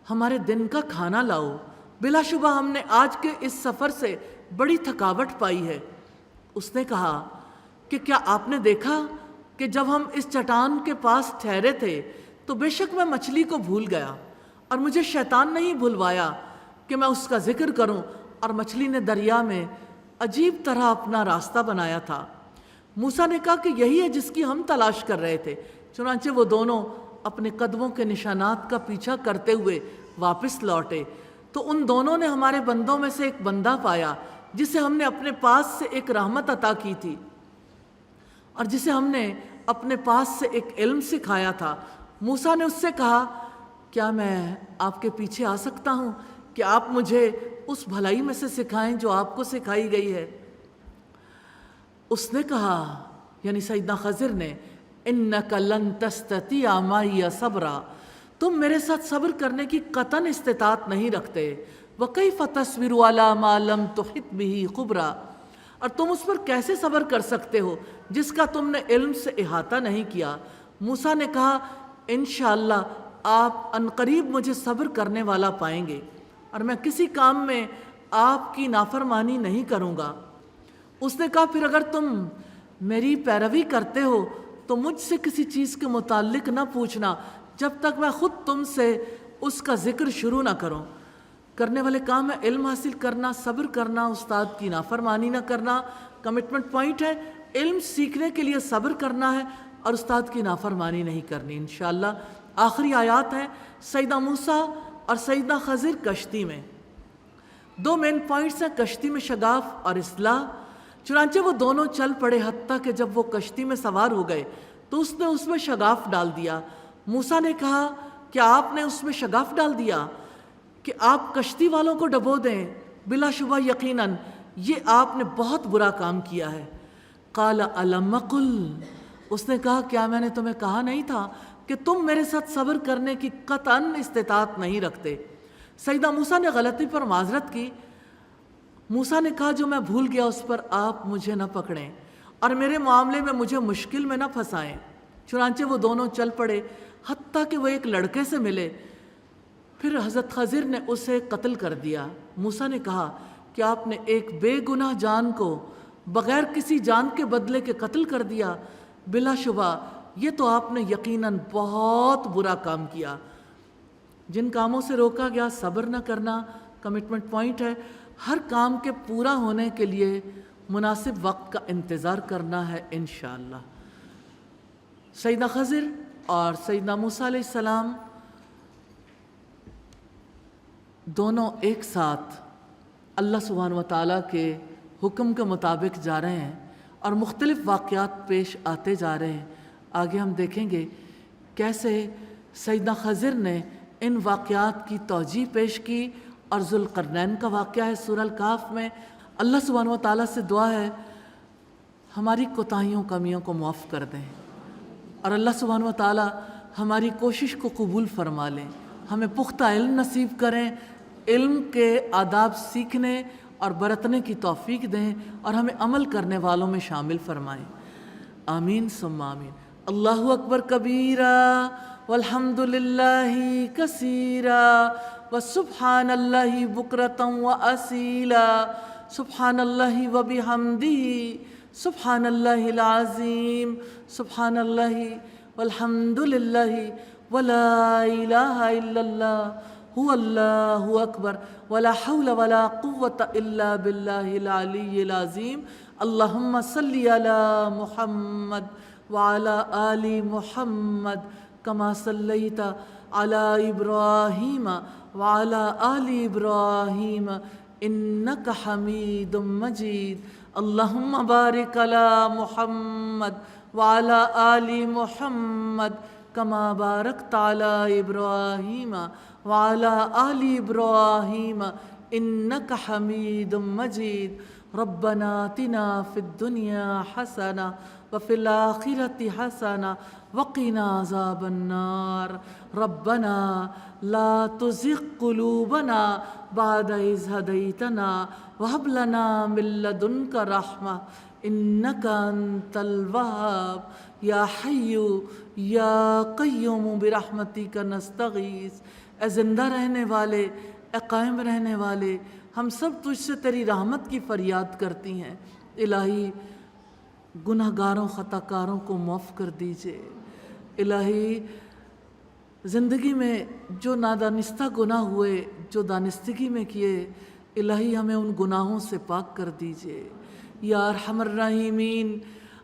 ہمارے دن کا کھانا لاؤ، بلا شبہ ہم نے آج کے اس سفر سے بڑی تھکاوٹ پائی ہے۔ اس نے کہا کہ کیا آپ نے دیکھا کہ جب ہم اس چٹان کے پاس ٹھہرے تھے تو بے شک میں مچھلی کو بھول گیا، اور مجھے شیطان نہیں بھلوایا کہ میں اس کا ذکر کروں، اور مچھلی نے دریا میں عجیب طرح اپنا راستہ بنایا تھا۔ موسیٰ نے کہا کہ یہی ہے جس کی ہم تلاش کر رہے تھے۔ چنانچہ وہ دونوں اپنے قدموں کے نشانات کا پیچھا کرتے ہوئے واپس لوٹے تو ان دونوں نے ہمارے بندوں میں سے ایک بندہ پایا جسے ہم نے اپنے پاس سے ایک رحمت عطا کی تھی، اور جسے ہم نے اپنے پاس سے ایک علم سکھایا تھا۔ موسیٰ نے اس سے کہا کیا میں آپ کے پیچھے آ سکتا ہوں کہ آپ مجھے اس بھلائی میں سے سکھائیں جو آپ کو سکھائی گئی ہے؟ اس نے کہا، یعنی سیدنا خضر نے، اِنَّكَ لَن تَسْتَطِيعَ مَعِيَ صَبْرًا، تم میرے ساتھ صبر کرنے کی قطعاً استطاعت نہیں رکھتے۔ وَكَيْفَ تَصْبِرُ عَلَىٰ مَا لَمْ تُحِطْ بِهِ خُبْرًا، اور تم اس پر کیسے صبر کر سکتے ہو جس کا تم نے علم سے احاطہ نہیں کیا؟ موسیٰ نے کہا انشاءاللہ آپ عنقریب مجھے صبر کرنے والا پائیں گے، اور میں کسی کام میں آپ کی نافرمانی نہیں کروں گا۔ اس نے کہا پھر اگر تم میری پیروی کرتے ہو تو مجھ سے کسی چیز کے متعلق نہ پوچھنا جب تک میں خود تم سے اس کا ذکر شروع نہ کروں۔ کرنے والے کام ہے علم حاصل کرنا، صبر کرنا، استاد کی نافرمانی نہ کرنا۔ کمٹمنٹ پوائنٹ ہے علم سیکھنے کے لیے صبر کرنا ہے اور استاد کی نافرمانی نہیں کرنی انشاءاللہ۔ آخری آیات ہیں سیدنا موسیٰ اور سیدنا خضر کشتی میں۔ 2 مین پوائنٹس ہیں کشتی میں شگاف اور اصلاح۔ چنانچہ وہ دونوں چل پڑے حتیٰ کہ جب وہ کشتی میں سوار ہو گئے تو اس نے اس میں شگاف ڈال دیا۔ موسیٰ نے کہا کیا آپ نے اس میں شگاف ڈال دیا کہ آپ کشتی والوں کو ڈبو دیں؟ بلا شبہ یقیناً یہ آپ نے بہت برا کام کیا ہے۔ قال الم قل، اس نے کہا کیا میں نے تمہیں کہا نہیں تھا کہ تم میرے ساتھ صبر کرنے کی قطعاً استطاعت نہیں رکھتے؟ سیدنا موسیٰ نے غلطی پر معذرت کی۔ موسیٰ نے کہا جو میں بھول گیا اس پر آپ مجھے نہ پکڑیں، اور میرے معاملے میں مجھے مشکل میں نہ پھنسائیں۔ چنانچہ وہ دونوں چل پڑے حتیٰ کہ وہ ایک لڑکے سے ملے۔ پھر حضرت خضر نے اسے قتل کر دیا۔ موسیٰ نے کہا کہ آپ نے ایک بے گناہ جان کو بغیر کسی جان کے بدلے کے قتل کر دیا، بلا شبہ یہ تو آپ نے یقیناً بہت برا کام کیا۔ جن کاموں سے روکا گیا صبر نہ کرنا کمٹمنٹ پوائنٹ ہے۔ ہر کام کے پورا ہونے کے لیے مناسب وقت کا انتظار کرنا ہے انشاءاللہ۔ سیدنا خضر اور سیدنا موسیٰ علیہ السلام دونوں ایک ساتھ اللہ سبحانہ و تعالیٰ کے حکم کے مطابق جا رہے ہیں اور مختلف واقعات پیش آتے جا رہے ہیں۔ آگے ہم دیکھیں گے کیسے سیدنا خضر نے ان واقعات کی توجیہ پیش کی، اور ذوالقرنین کا واقعہ ہے سورہ الکہف میں۔ اللہ سبحانہ و تعالیٰ سے دعا ہے ہماری کوتاہیوں کمیوں کو معاف کر دیں، اور اللہ سبحانہ و تعالیٰ ہماری کوشش کو قبول فرما لیں، ہمیں پختہ علم نصیب کریں، علم کے آداب سیکھنے اور برتنے کی توفیق دیں، اور ہمیں عمل کرنے والوں میں شامل فرمائیں۔ آمین ثم آمین۔ اللہ اکبر کبیرا والحمد للہ کثیرا وسبحان اللہ بکرۃ واسیلا سبحان اللہ وبحمدہ سبحان اللہ العظیم سبحان اللہ والحمد للہ ولا الہ الا اللہ هو اللہ اکبر ولا حول ولا قوة الا باللہ العلی العظیم۔ اللہم صلی علی محمد وعلی آل محمد کما صلیت علی ابراہیم وعلی آل ابراہیم انک حمید مجید۔ اللہم بارک علی محمد وعلی آل محمد کما بارکت علی ابراہیم وعلی آل ابراہیم انک حمید مجید۔ ربنا آتنا فی الدنیا حسنہ وفی الآخرۃ حسنہ وقنا عذاب النار۔ ربنا لا تزغ قلوبنا بعد اذ ہدیتنا وہب لنا من لدنک رحمہ انک انت الوہاب۔ یا حی یا قیوم برحمتک نستغیث۔ اے زندہ رہنے والے، اے قائم رہنے والے، ہم سب تجھ سے تیری رحمت کی فریاد کرتی ہیں۔ الہی گناہ گاروں خطا کاروں کو معاف کر دیجئے۔ الہی زندگی میں جو نادانستہ گناہ ہوئے، جو دانستگی میں کیے، الہی ہمیں ان گناہوں سے پاک کر دیجئے۔ یا ارحم الراحمین،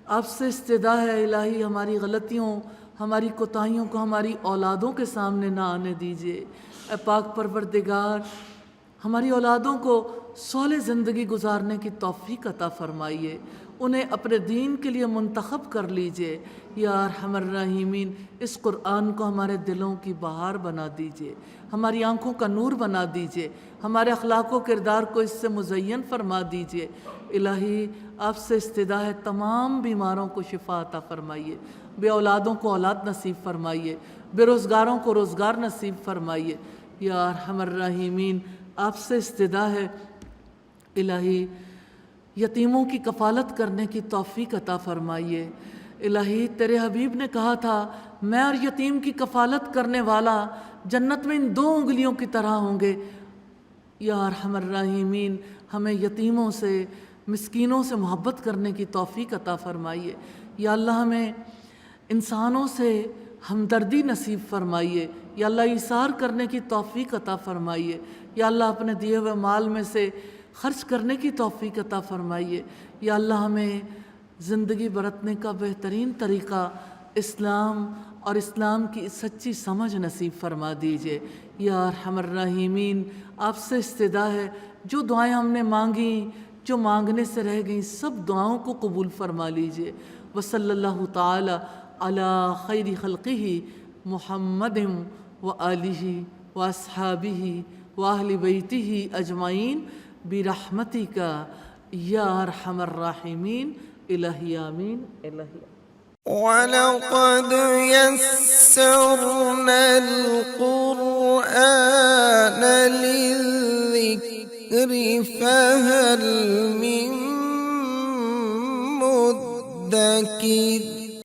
آپ سے استدعا ہے الہی ہماری غلطیوں، ہماری کوتاہیوں کو ہماری اولادوں کے سامنے نہ آنے دیجئے۔ اے پاک پروردگار، ہماری اولادوں کو صالح زندگی گزارنے کی توفیق عطا فرمائیے، انہیں اپنے دین کے لیے منتخب کر لیجئے۔ یا ارحم الراحمین، اس قرآن کو ہمارے دلوں کی بہار بنا دیجئے، ہماری آنکھوں کا نور بنا دیجئے، ہمارے اخلاق و کردار کو اس سے مزین فرما دیجئے۔ الہی آپ سے استدعا ہے تمام بیماروں کو شفا عطا فرمائیے، بے اولادوں کو اولاد نصیب فرمائیے، بے روزگاروں کو روزگار نصیب فرمائیے۔ یا ارحم الراحمین، آپ سے استدعا ہے الہی یتیموں کی کفالت کرنے کی توفیق عطا فرمائیے۔ الہی تیرے حبیب نے کہا تھا میں اور یتیم کی کفالت کرنے والا جنت میں ان 2 انگلیوں کی طرح ہوں گے۔ یا ارحم الراحمین، ہمیں یتیموں سے، مسکینوں سے محبت کرنے کی توفیق عطا فرمائیے۔ یا اللہ ہمیں انسانوں سے ہمدردی نصیب فرمائیے۔ یا اللہ ایثار کرنے کی توفیق عطا فرمائیے۔ یا اللہ اپنے دیے ہوئے مال میں سے خرچ کرنے کی توفیق عطا فرمائیے۔ یا اللہ ہمیں زندگی برتنے کا بہترین طریقہ اسلام اور اسلام کی سچی سمجھ نصیب فرما دیجئے۔ یا ارحم الراحمین، آپ سے استدعا ہے جو دعائیں ہم نے مانگیں، جو مانگنے سے رہ گئیں، سب دعاؤں کو قبول فرما لیجئے۔ وصلی اللہ تعالی علی خیر خلقہ محمد وآلہ واصحابہ واہل بیتہ اجمعین برحمتک یا ارحم الراحمین۔ الہی آمین، الہی آمین۔ وَلَقَدْ يَسَّرْنَا الْقُرْآنَ لِلذِّكْرِ فَهَلْ مِن مُّدَّكِرٍ مدكر